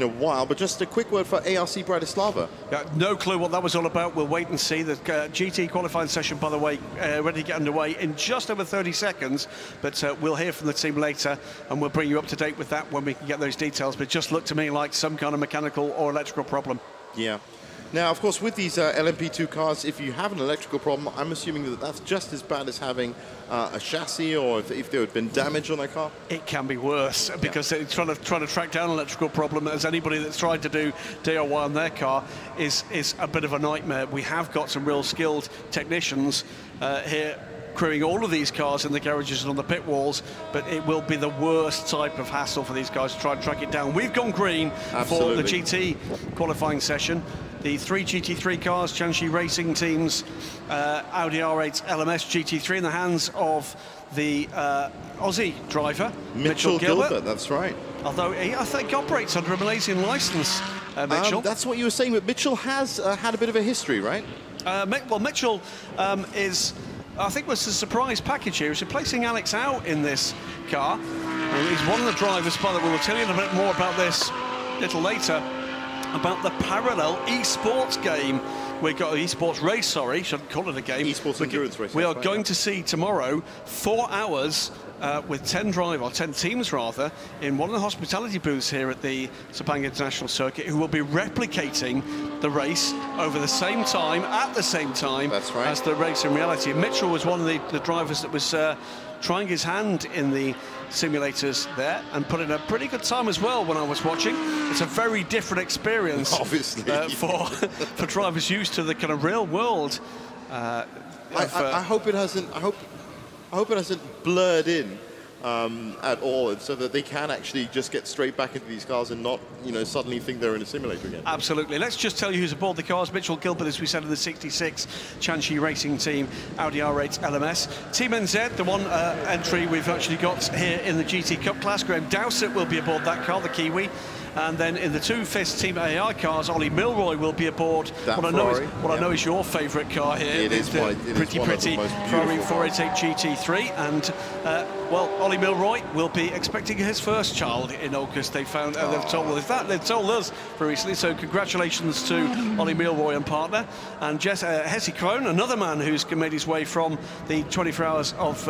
while, but just a quick word for ARC Bratislava. No clue what that was all about. We'll wait and see. The GT qualifying session, by the way, ready to get underway in just over 30 seconds, but we'll hear from the team later and we'll bring you up to date with that when we can get those details. But it just looked to me like some kind of mechanical or electrical problem. Yeah. Now, of course, with these LMP2 cars, if you have an electrical problem, I'm assuming that that's just as bad as having a chassis, or if there had been damage on their car? It can be worse, because they're trying to track down an electrical problem, as anybody that's tried to do DIY on their car is a bit of a nightmare. We have got some real skilled technicians here crewing all of these cars in the garages and on the pit walls, but it will be the worst type of hassle for these guys to try and track it down. We've gone green for the GT qualifying session. The 3 GT3 cars, Jiangxi Racing Team's Audi R8 LMS GT3 in the hands of the Aussie driver, Mitchell Gilbert. That's right. Although I think operates under a Malaysian licence Mitchell. That's what you were saying, but Mitchell has had a bit of a history, right? Well, Mitchell is, I think, was a surprise package here. He's replacing Alex out in this car. He's one of the drivers, by the way. We'll tell you a little bit more about this a little later, about the parallel esports game. We've got an esports race, sorry, shouldn't call it a game. Esports endurance race. We are going to see tomorrow 4 hours with 10 teams rather, in one of the hospitality booths here at the Sepang International Circuit, who will be replicating the race over the same time, at the same time. That's right. As the race in reality. Mitchell was one of the drivers that was trying his hand in the simulators there and put in a pretty good time as well when I was watching. It's a very different experience, obviously, for drivers used to the kind of real world. I hope it hasn't. I hope it hasn't blurred in at all, and so that they can actually just get straight back into these cars and not, suddenly think they're in a simulator again. Absolutely. Let's just tell you who's aboard the cars. Mitchell Gilbert, as we said, in the 66 Tianqi Racing Team Audi R8 LMS. Team NZ, the one entry we've actually got here in the GT Cup class. Graham Dowsett will be aboard that car, the Kiwi. And then in the 2-fifths Team AI cars, Ollie Milroy will be aboard. What I know is your favourite car here. It is pretty Ferrari 488 GT3. And well, Ollie Milroy will be expecting his first child in August. They've told us very recently. So congratulations to Ollie Milroy and partner. And Hesse Krohn, another man who's made his way from the 24 Hours of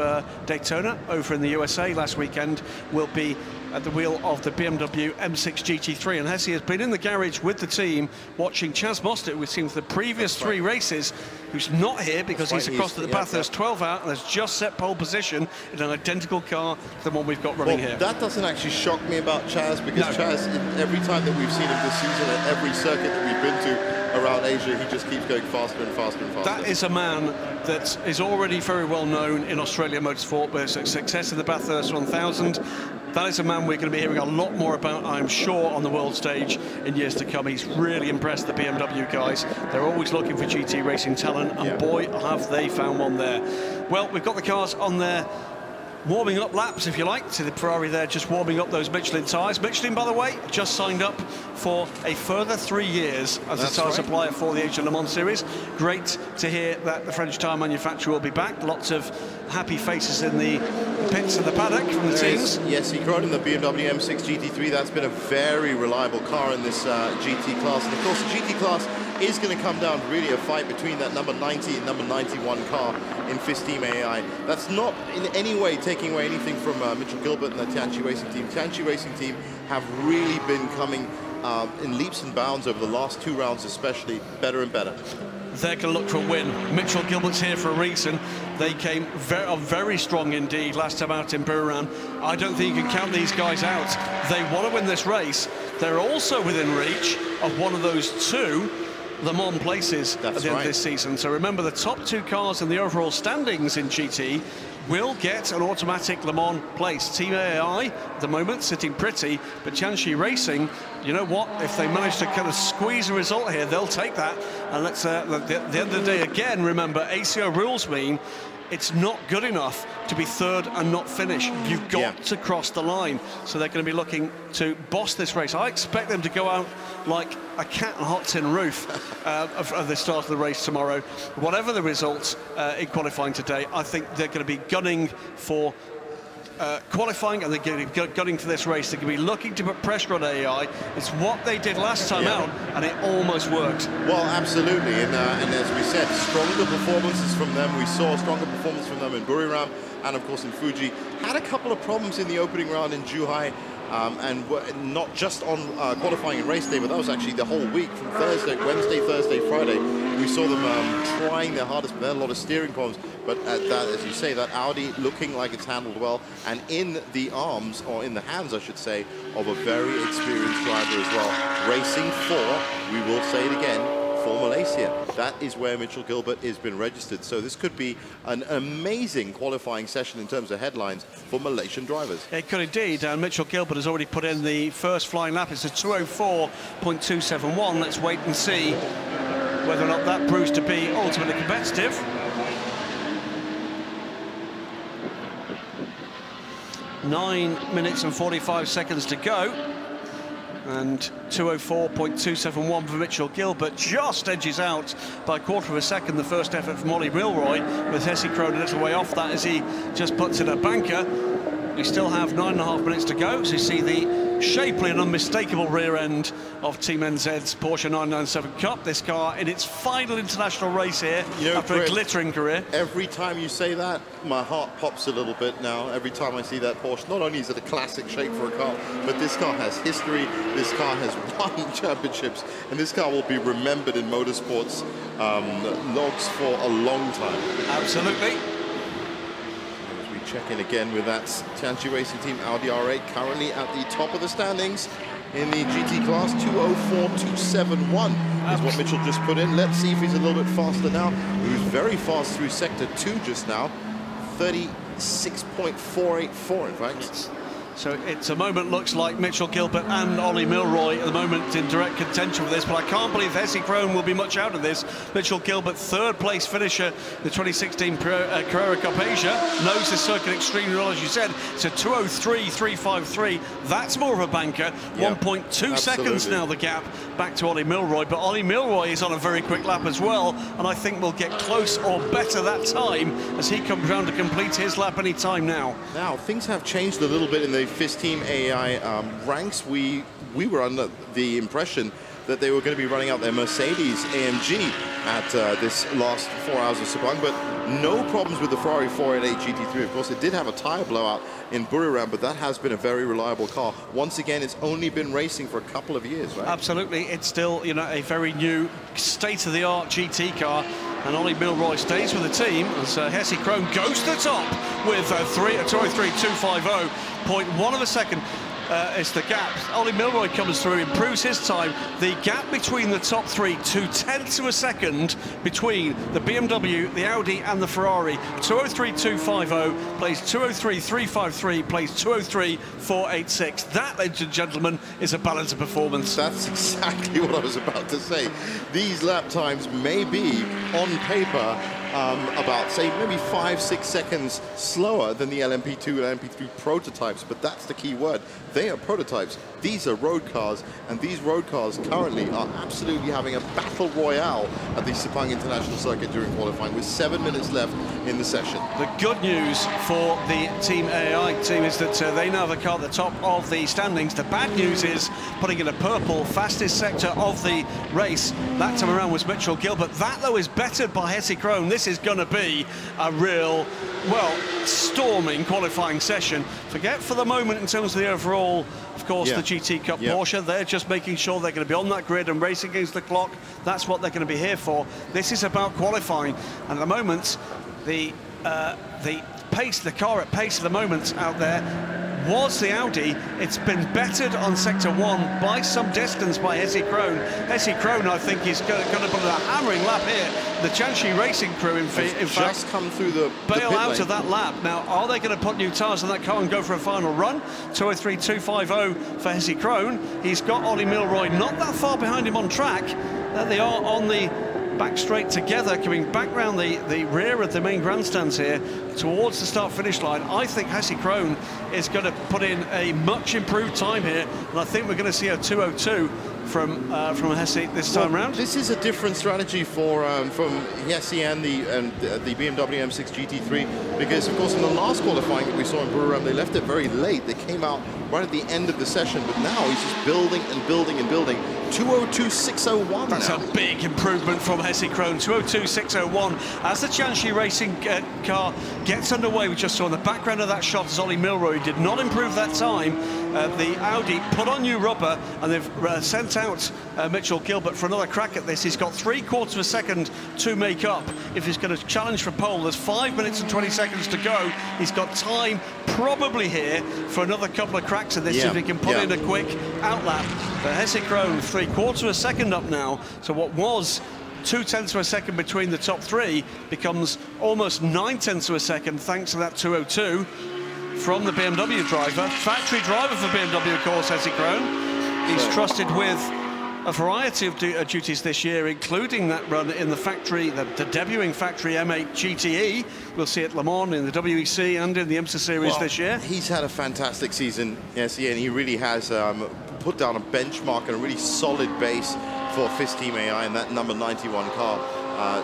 Daytona over in the USA last weekend, will be at the wheel of the BMW M6 GT3. And Hesse has been in the garage with the team watching Chaz Mostert, we've seen for the previous 3 races, who's not here because he's across at the Bathurst 12 out and has just set pole position in an identical car to the one we've got running here. That doesn't actually shock me about Chaz, because Chaz, every time that we've seen him this season at every circuit that we've been to around Asia, he just keeps going faster and faster and faster. That is a man that is already very well known in Australia motorsport, with success in the Bathurst 1000. That is a man we're going to be hearing a lot more about, I'm sure, on the world stage in years to come. He's really impressed the BMW guys. They're always looking for GT racing talent, and boy, have they found one there. Well, we've got the cars on there warming up laps, if you like, to the Ferrari there, just warming up those Michelin tyres. Michelin, by the way, just signed up for a further 3 years as a tyre supplier for the Asian Le Mans Series. Great to hear that the French tyre manufacturer will be back. Lots of happy faces in the pits and the paddock from the teams. Yes, he rode in the BMW M6 GT3. That's been a very reliable car in this GT class. And of course, the GT class is going to come down to really a fight between that number 90 and number 91 car in FIS Team AI. That's not in any way taking away anything from Mitchell Gilbert and the Tianqi Racing Team. Tianqi Racing Team have really been coming in leaps and bounds over the last 2 rounds, especially better and better. They're going to look for a win. Mitchell Gilbert's here for a reason. They came very strong indeed last time out in Buriram. I don't think you can count these guys out. They want to win this race. They're also within reach of one of those 2 Le Mans places at the end of this season. So remember, the top 2 cars in the overall standings in GT will get an automatic Le Mans place. Team AI at the moment sitting pretty, but Tianqi Racing, you know what, if they manage to kind of squeeze a result here, they'll take that. And let's at the end of the day, again, remember, ACO rules mean it's not good enough to be 3rd and not finish. You've got to cross the line. So they're going to be looking to boss this race. I expect them to go out like a cat on a hot tin roof of the start of the race tomorrow. Whatever the results in qualifying today, I think they're going to be gunning for qualifying, and they're going to be gunning for this race. They're going to be looking to put pressure on AI. It's what they did last time out, and it almost worked. Well, absolutely, and as we said, stronger performances from them. We saw stronger performance from them in Buriram, and of course in Fuji. Had a couple of problems in the opening round in Zhuhai, and not just on qualifying and race day, but that was actually the whole week, from Wednesday, Thursday, Friday. We saw them trying their hardest, but there are a lot of steering problems. But at that, as you say, that Audi looking like it's handled well, and in the arms, or in the hands, I should say, of a very experienced driver as well. Racing for, we will say it again, for Malaysia. That is where Mitchell Gilbert has been registered. So this could be an amazing qualifying session in terms of headlines for Malaysian drivers. It could indeed. And Mitchell Gilbert has already put in the first flying lap. It's a 2:04.271. Let's wait and see whether or not that proves to be ultimately competitive. (9 minutes and 45 seconds to go. And 204.271 for Mitchell Gilbert, just edges out by a quarter of a second the first effort from Ollie Milroy, with Hesse Krohn a little way off that as he just puts in a banker. We still have 9.5 minutes to go, so you see the shapely and unmistakable rear end of Team NZ's Porsche 997 Cup. This car in its final international race here, after a glittering career. Every time you say that, my heart pops a little bit now. Every time I see that Porsche, not only is it a classic shape for a car, but this car has history, this car has won championships, and this car will be remembered in motorsports logs for a long time. Absolutely. Check in again with that Tianchi Racing Team Audi R8 currently at the top of the standings in the GT class. 204.271 is what Mitchell just put in. Let's see if he's a little bit faster now. He was very fast through sector 2 just now. 36.484 in fact. So it's a moment, looks like Mitchell Gilbert and Ollie Milroy at the moment in direct contention for this, but I can't believe Hesse Krohn will be much out of this. Mitchell Gilbert, third place finisher, the 2016 Carrera Cup Asia, knows the circuit extremely well, as you said. It's a 203.353. That's more of a banker. 1.2 seconds now the gap back to Ollie Milroy, but Ollie Milroy is on a very quick lap as well, and I think we'll get close or better that time as he comes round to complete his lap any time now. Now, things have changed a little bit in the FIS Team AI ranks. We were under the impression that they were going to be running out their Mercedes AMG at this last 4 hours of Sepang, but no problems with the Ferrari 488 GT3. Of course, it did have a tire blowout in Buriram, but that has been a very reliable car. Once again, it's only been racing for a couple of years, right? Absolutely. It's still, you know, a very new state-of-the-art GT car. And Ollie Milroy stays with the team as Hesse Krohn goes to the top with 203.250, 0.1 of a second. It's the gap. Ollie Milroy comes through, improves his time. The gap between the top three, 0.2 of a second between the BMW, the Audi and the Ferrari. 203.250 plays 203.353, plays 203.486. That, ladies and gentlemen, is a balance of performance. That's exactly what I was about to say. These lap times may be, on paper, about, say, maybe 5-6 seconds slower than the LMP2 and LMP3 prototypes, but that's the key word. They are prototypes. These are road cars, and these road cars currently are absolutely having a battle royale at the Sepang International Circuit during qualifying, with 7 minutes left in the session. The good news for the Team AI team is that they now have a car at the top of the standings. The bad news is putting in a purple, fastest sector of the race. That time around was Mitchell Gilbert. That, though, is bettered by Hesse Krohn. This is going to be a real, well, storming qualifying session. Forget for the moment in terms of the overall, of course, the GT Cup Porsche. They're just making sure they're going to be on that grid and racing against the clock. That's what they're going to be here for. This is about qualifying. And at the moment, the pace, the car at pace at the moment out there was the Audi. It's been bettered on sector 1 by some distance by Hesse Krohn. Hesse Krohn, I think, is going to put a hammering lap here. The Tianchi Racing crew, in fact, come through the bail pit out lane. of that lap. Now, are they going to put new tyres on that car and go for a final run? 203.250 for Hesse Krohn. He's got Ollie Milroy not that far behind him on track. There they are on the back straight together, coming back round the rear of the main grandstands here towards the start-finish line. I think Hesse Krohn is going to put in a much improved time here, and I think we're going to see a 202 from Hesse this time round. This is a different strategy for from Hesse and the BMW M6 GT3, because of course in the last qualifying that we saw in Buriram, they left it very late. They came out right at the end of the session, but now he's just building and building and building. 202.601. That's a big improvement from Hesse Krohn. 202.601 as the Tianchi Racing car gets underway. We just saw in the background of that shot as Ollie Milroy did not improve that time. The Audi put on new rubber, and they've sent out Mitchell Gilbert for another crack at this. He's got 3/4 of a second to make up if he's going to challenge for pole. There's 5 minutes and 20 seconds to go. He's got time probably here for another couple of cracks at this if he can put in a quick outlap. But Hesse Krohn 3/4 of a second up now. So what was 0.2 of a second between the top three becomes almost 0.9 of a second thanks to that 202 from the BMW driver. Factory driver for BMW, of course, Hesse Krohn. He's trusted with a variety of duties this year, including that run in the factory, the debuting factory M8 GTE. We'll see at Le Mans, in the WEC and in the IMSA series this year. He's had a fantastic season, yes, and he really has put down a benchmark and a really solid base for FIS Team AI and that number 91 car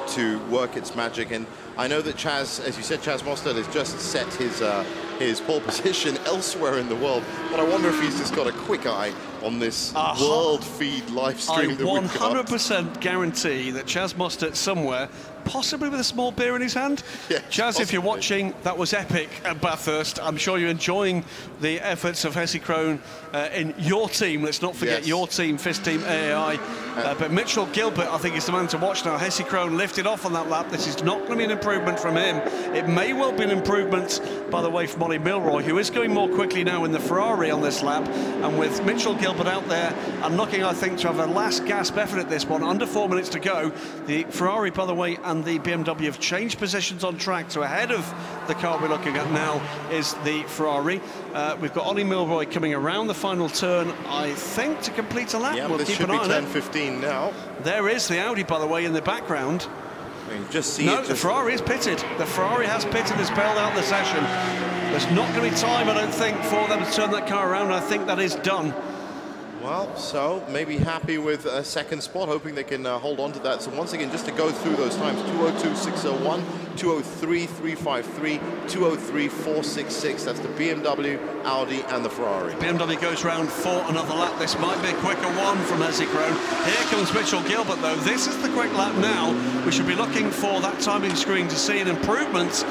to work its magic. And I know that Chaz, as you said, Chaz Mostert has just set his pole position elsewhere in the world, but I wonder if he's just got a quick eye on this world feed live stream that we've got. I 100% guarantee that Chaz Mostert somewhere, possibly with a small beer in his hand. Yeah, Chaz, possibly. if you're watching, that was epic at Bathurst. I'm sure you're enjoying the efforts of Hesse Krohn in your team. Let's not forget your team, FIS Team AI. But Mitchell Gilbert, I think, is the man to watch now. Hesse Krohn lifted off on that lap. This is not going to be an improvement from him. It may well be an improvement, by the way, from Ollie Milroy, who is going more quickly now in the Ferrari on this lap. And with Mitchell Gilbert out there and looking, I think, to have a last gasp effort at this one, under 4 minutes to go. The Ferrari, by the way, and the BMW have changed positions on track, so ahead of the car we're looking at now is the Ferrari. We've got Ollie Milroy coming around the final turn, I think, to complete a lap. Yeah, we'll this keep should an be eye on it. 10:15 now. There is the Audi, by the way, in the background. I mean, just see No, it. the Ferrari is pitted. The Ferrari has pitted, has bailed out the session. There's not going to be time, I don't think, for them to turn that car around. I think that is done. Well, so maybe happy with a second spot, hoping they can hold on to that. So once again, just to go through those times, 202.601, 203.353, 203.466. That's the BMW, Audi, and the Ferrari. BMW goes round for another lap. This might be a quicker one from Hesse Krohn. Here comes Mitchell Gilbert, though. This is the quick lap now. We should be looking for that timing screen to see an improvement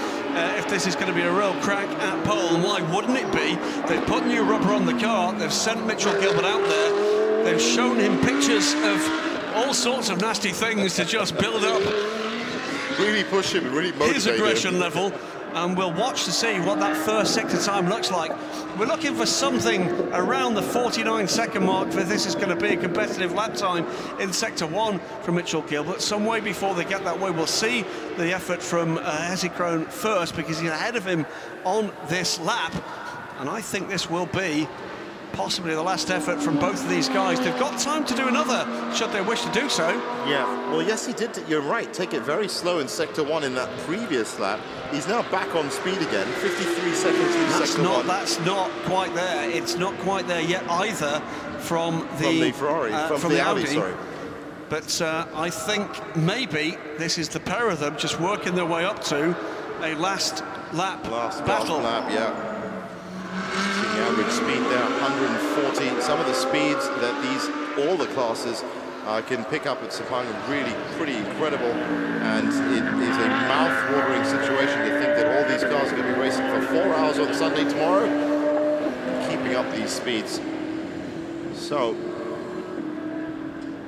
if this is going to be a real crack at pole. And why wouldn't it be? They've put new rubber on the car. They've sent Mitchell Gilbert out there. They've shown him pictures of all sorts of nasty things to just build up Really push him, really motivate his aggression him. level. And we'll watch to see what that first sector time looks like. We're looking for something around the 49-second mark for this is going to be a competitive lap time in Sector 1 from Mitchell Gilbert. Some way before they get that way, we'll see the effort from Hesse Krohn first, because he's ahead of him on this lap. And I think this will be possibly the last effort from both of these guys. They've got time to do another, should they wish to do so. Yeah, well, yes, he did. You're right. Take it very slow in Sector 1 in that previous lap. He's now back on speed again. 53 seconds in Sector 1. That's not quite there. It's not quite there yet either from the Ferrari, from the Audi, sorry. But I think maybe this is the pair of them just working their way up to a last lap battle. Last lap, yeah. The average speed there, 140. Some of the speeds that all the classes can pick up at Sepang are really pretty incredible. And it is a mouth-watering situation to think that all these cars are going to be racing for 4 hours on Sunday tomorrow, keeping up these speeds. So,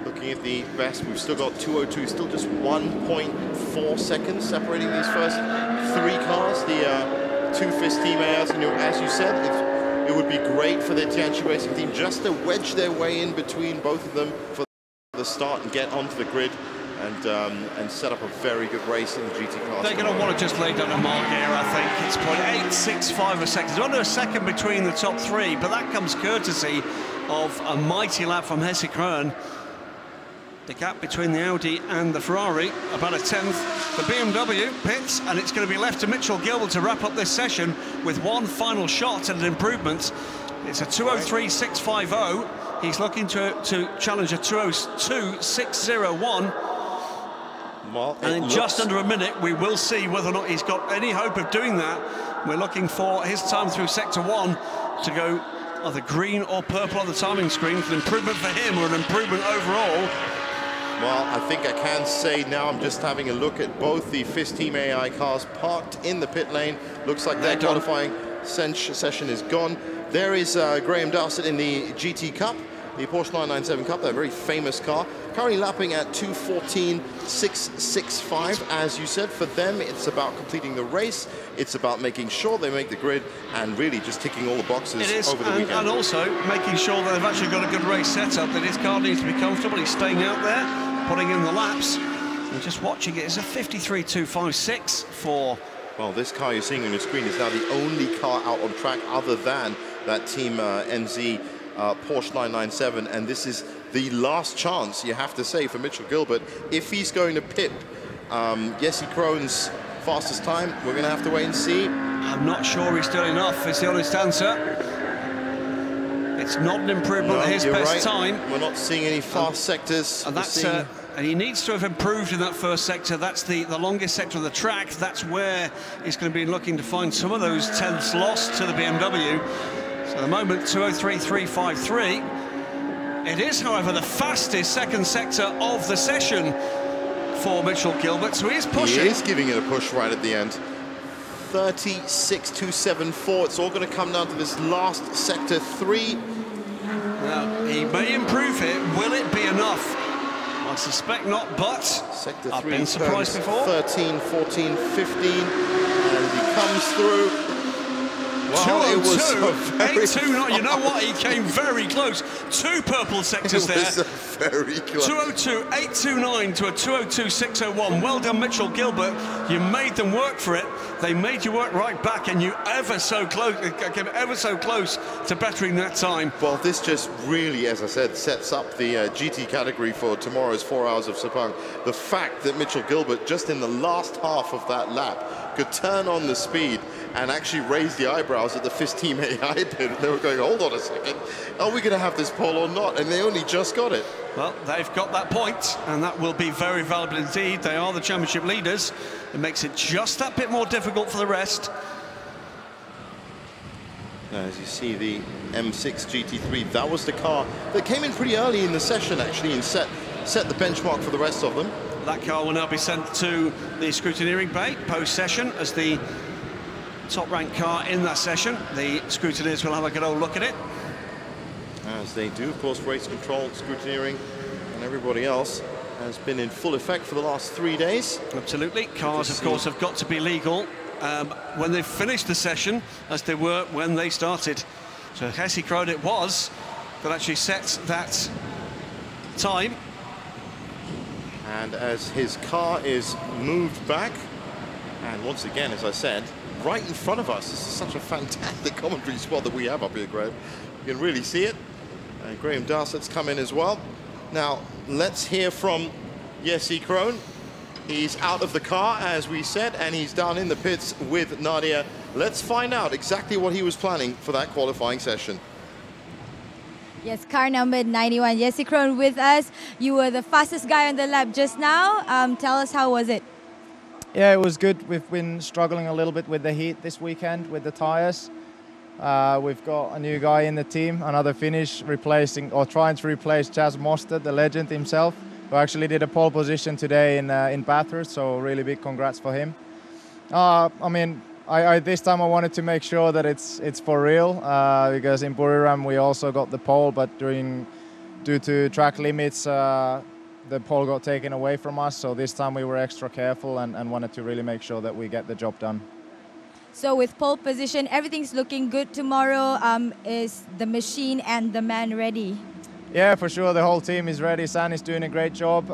looking at the best, we've still got 202, still just 1.4 seconds separating these first 3 cars. The two FIS Team AIs, as you said, it would be great for the Tianchi Racing team just to wedge their way in between both of them for the start and get onto the grid and set up a very good race in the GT class. They're going to want to just lay down a mark here, I think. It's 0.865 a second. It's under a second between the top 3, but that comes courtesy of a mighty lap from Hesse Krohn. The gap between the Audi and the Ferrari, about a tenth. The BMW pits, and it's going to be left to Mitchell Gilbert to wrap up this session with one final shot at an improvement. It's a 203.650. He's looking to challenge a 202.601. Well, and in just under a minute, we will see whether or not he's got any hope of doing that. We're looking for his time through Sector 1 to go either green or purple on the timing screen. An improvement for him or an improvement overall. Well, I think I can say now, I'm just having a look at both the FIS Team AI cars parked in the pit lane. Looks like their qualifying session is gone. There is Graham Dowsett in the GT Cup, the Porsche 997 Cup, that very famous car. Currently lapping at 2:14.665. As you said, for them, it's about completing the race. It's about making sure they make the grid and really just ticking all the boxes over the weekend. And also making sure that they've actually got a good race setup, that his car needs to be comfortable. He's staying out there, putting in the laps, and just watching it. It's a 53.256 for... Well, this car you're seeing on your screen is now the only car out on track other than that Team NZ Porsche 997, and this is the last chance, you have to say, for Mitchell Gilbert. If he's going to pip Hesse Krohn's fastest time, we're going to have to wait and see. I'm not sure he's still enough, is the honest answer. It's not an improvement No, at his you're best right. time. We're not seeing any fast sectors. And We're that's seeing- and he needs to have improved in that first sector. That's the longest sector of the track. That's where he's going to be looking to find some of those tenths lost to the BMW. So at the moment, 2:03.353. It is, however, the fastest second sector of the session for Mitchell Gilbert. So he is pushing. He is giving it a push right at the end. 36.274. It's all going to come down to this last sector 3. Now, he may improve here. Will it be enough? I suspect not, but Sector I've 3 been surprised turns before. 13, 14, 15, and he comes through. Wow, it was a very 829. You know what? He came very close. 2 purple sectors It was there. very close. 2:02.829 to a 2:02.601. Well done, Mitchell Gilbert. You made them work for it. They made you work right back, and you ever so close to bettering that time. Well, this just really, as I said, sets up the GT category for tomorrow's 4 hours of Sepang. The fact that Mitchell Gilbert, just in the last half of that lap, could turn on the speed and actually raise the eyebrows at the FIS Team AI did. They were going, hold on a second, are we going to have this pole or not? And they only just got it. Well, they've got that point, and that will be very valuable indeed. They are the championship leaders. It makes it just that bit more difficult for the rest. Now, as you see, the M6 GT3, that was the car that came in pretty early in the session, actually, and set the benchmark for the rest of them. That car will now be sent to the scrutineering bay post-session as the top-ranked car in that session. The scrutineers will have a good old look at it. As they do, of course, race control, scrutineering, and everybody else has been in full effect for the last 3 days. Absolutely. Cars, of course, have got to be legal when they've finished the session, as they were when they started. So Jesse Krohn it was that actually set that time. And as his car is moved back, and once again, as I said, right in front of us, this is such a fantastic commentary spot that we have up here, Graham. You can really see it. And Graham Darsett's come in as well. Now, let's hear from Jesse Krohn. He's out of the car, as we said, and he's down in the pits with Nadia. Let's find out exactly what he was planning for that qualifying session. Yes, car number 91, Jesse Krohn with us. You were the fastest guy on the lap just now. Tell us, how was it? Yeah, it was good. We've been struggling a little bit with the heat this weekend with the tires. We've got a new guy in the team, another Finnish, replacing or trying to replace Chaz Mostert, the legend himself, who actually did a pole position today in Bathurst. So really big congrats for him. I mean, this time I wanted to make sure that it's for real because in Buriram we also got the pole, but due to track limits, the pole got taken away from us. So this time we were extra careful and wanted to really make sure that we get the job done. So with pole position, everything's looking good tomorrow. Is the machine and the man ready? Yeah, for sure. The whole team is ready. San is doing a great job.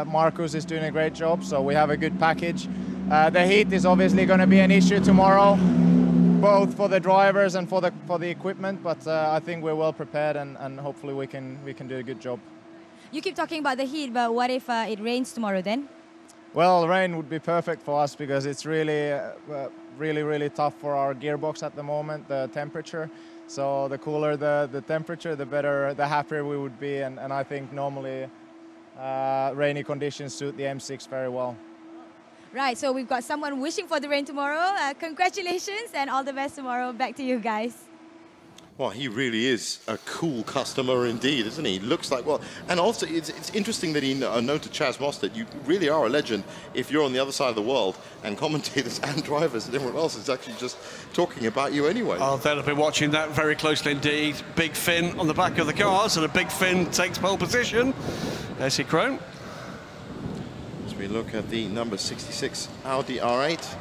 Marcus is doing a great job. So we have a good package. The heat is obviously going to be an issue tomorrow, both for the drivers and for the equipment. But I think we're well prepared, and hopefully we can do a good job. You keep talking about the heat, but what if it rains tomorrow then? Well, rain would be perfect for us because it's really tough for our gearbox at the moment, the temperature. So the cooler the temperature, the better, the happier we would be. And I think normally rainy conditions suit the M6 very well. Right, so we've got someone wishing for the rain tomorrow. Congratulations and all the best tomorrow. Back to you guys. Well, he really is a cool customer indeed, isn't he? Looks like, well, and also it's interesting that he known to Chaz Mostert. You really are a legend if you're on the other side of the world, and commentators and drivers and everyone else is actually just talking about you anyway. Oh, they'll have been watching that very closely indeed. Big Finn on the back of the cars, and a Big Finn takes pole position. Jesse Krohn. As we look at the number 66 Audi R8,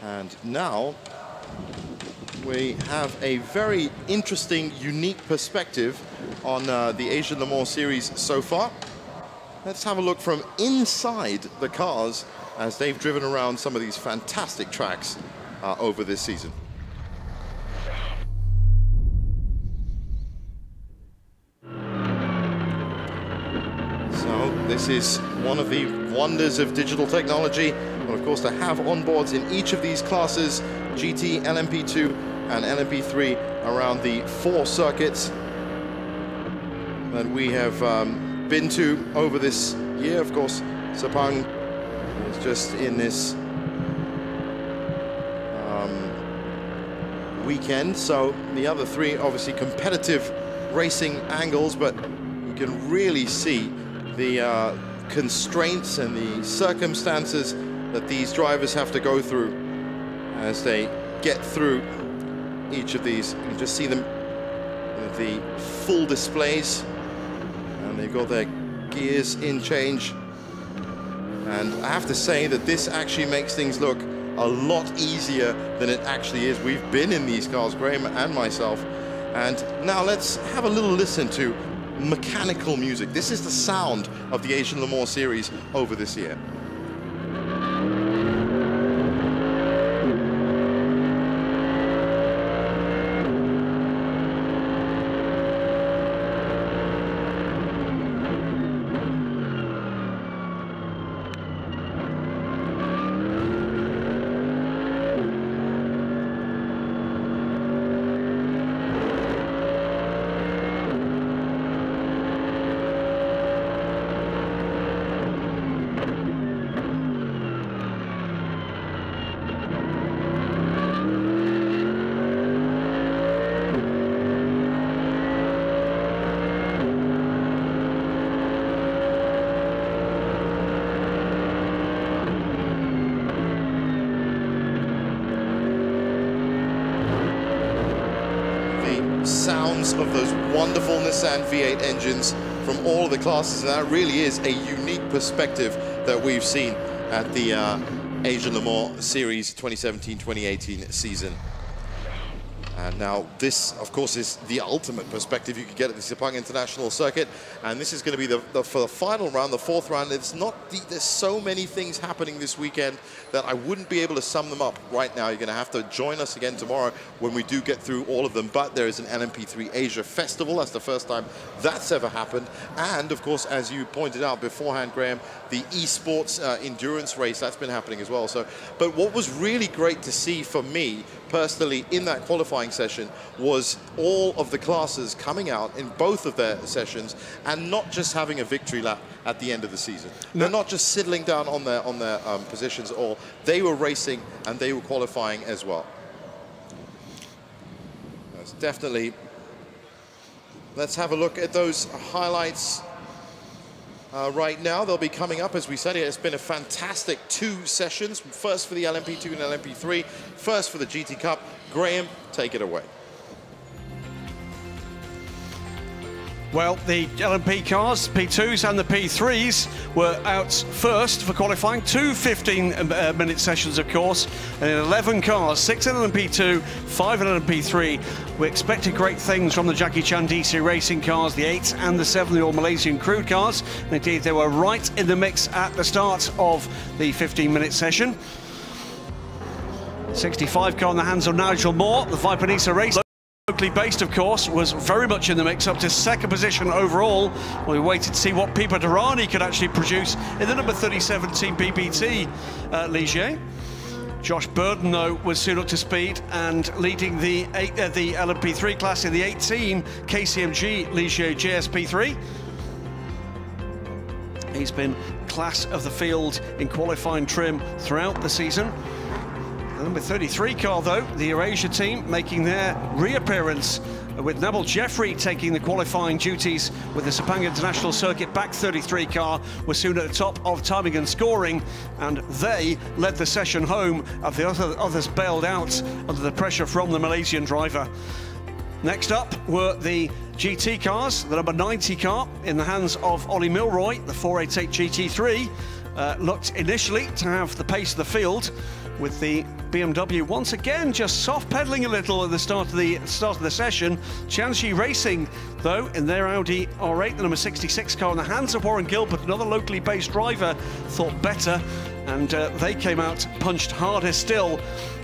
and now we have a very interesting, unique perspective on the Asian Le Mans Series so far. Let's have a look from inside the cars as they've driven around some of these fantastic tracks over this season. So this is one of the wonders of digital technology, and of course to have onboards in each of these classes, GT, LMP2 and LMP3, around the 4 circuits that we have been to over this year. Of course, Sepang is just in this weekend, so the other 3 obviously competitive racing angles, but you can really see the constraints and the circumstances that these drivers have to go through as they get through each of these. You can just see them with the full displays, and they've got their gears in change. And I have to say that this actually makes things look a lot easier than it actually is. We've been in these cars, Graham and myself, and now let's have a little listen to mechanical music. This is the sound of the Asian Le Mans Series over this year. Sounds of those wonderful Nissan V8 engines from all of the classes, and that really is a unique perspective that we've seen at the Asian Le Mans Series 2017-2018 season. And now this, of course, is the ultimate perspective you can get at the Sepang International Circuit. And this is going to be for the final round, the 4th round. It's not there's so many things happening this weekend that I wouldn't be able to sum them up right now. You're going to have to join us again tomorrow when we do get through all of them. But there is an LMP3 Asia Festival. That's the first time that's ever happened. And, of course, as you pointed out beforehand, Graham, the esports endurance race, that's been happening as well. So, but what was really great to see for me personally in that qualifying session was all of the classes coming out in both of their sessions and not just having a victory lap at the end of the season. No. They're not just settling down on their positions at all. They were racing and they were qualifying as well. That's definitely. Let's have a look at those highlights right now. They'll be coming up, as we said. It's been a fantastic 2 sessions. First for the LMP2 and LMP3. First for the GT Cup. Graham, take it away. Well, the LMP cars, P2s and the P3s, were out first for qualifying. 2 15-minute sessions, of course, and 11 cars, 6 in LMP2, 5 in LMP3. We expected great things from the Jackie Chan DC Racing cars, the 8 and the 7, the all Malaysian crude cars. And indeed, they were right in the mix at the start of the 15-minute session. 65 car in the hands of Nigel Moore, the Viper Nisa race. Locally based, of course, was very much in the mix, up to 2nd position overall. We waited to see what Pipa Durrani could actually produce in the number 37 Team PPT Ligier. Josh Burden, though, was soon up to speed and leading the LMP3 class in the 18 KCMG Ligier JSP3. He's been class of the field in qualifying trim throughout the season. The number 33 car, though, the Eurasia team, making their reappearance with Nabil Jeffrey taking the qualifying duties with the Sepang International Circuit. Back 33 car was soon at the top of timing and scoring, and they led the session home as the others bailed out under the pressure from the Malaysian driver. Next up were the GT cars, the number 90 car in the hands of Ollie Milroy, the 488 GT3. Looked initially to have the pace of the field, with the BMW once again just soft pedaling a little at the start of the session. Tianxi Racing, though, in their Audi R8, the number 66 car in the hands of Warren Gilbert, another locally based driver, thought better, and they came out punched harder still,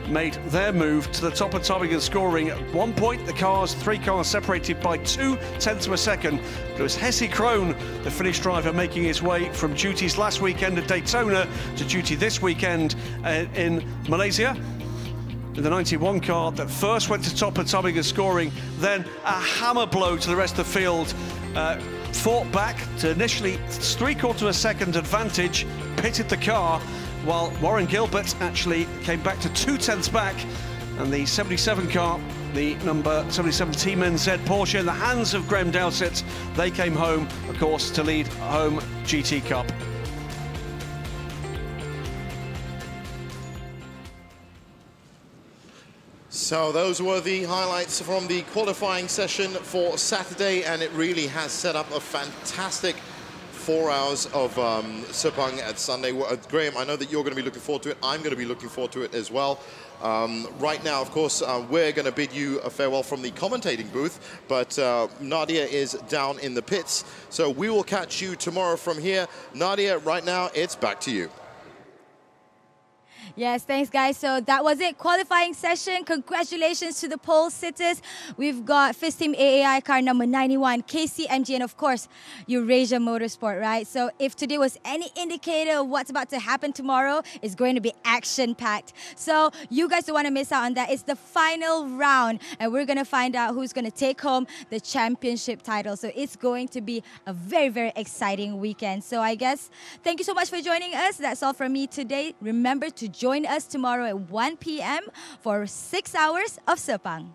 made their move to the top of timing and scoring. At one point, the 3 cars separated by 0.2 of a second. But it was Hesse Krohn, the Finnish driver, making his way from duties last weekend at Daytona to duty this weekend in Malaysia. in the 91 car that first went to top atomic and scoring, then a hammer blow to the rest of the field. Fought back to initially 3/4 of a second advantage, pitted the car, while Warren Gilbert actually came back to 2/10 back. And the 77 car, the number 77 Team NZ Porsche, in the hands of Graham Dowsett, they came home, of course, to lead home GT Cup. So those were the highlights from the qualifying session for Saturday, and it really has set up a fantastic 4 hours of Sepang at Sunday. Graham, I know that you're going to be looking forward to it. I'm going to be looking forward to it as well. Right now, of course, we're going to bid you a farewell from the commentating booth, but Nadia is down in the pits. So we will catch you tomorrow from here. Nadia, right now, it's back to you. Yes, thanks, guys. So that was it. Qualifying session. Congratulations to the pole sitters. We've got FIS Team AAI car number 91, KCMG, and of course, Eurasia Motorsport, right? So if today was any indicator of what's about to happen tomorrow, it's going to be action-packed. So you guys don't want to miss out on that. It's the final round, and we're going to find out who's going to take home the championship title. So it's going to be a very, very exciting weekend. So I guess thank you so much for joining us. That's all from me today. Remember to join us tomorrow at 1 p.m. for 6 hours of Sepang.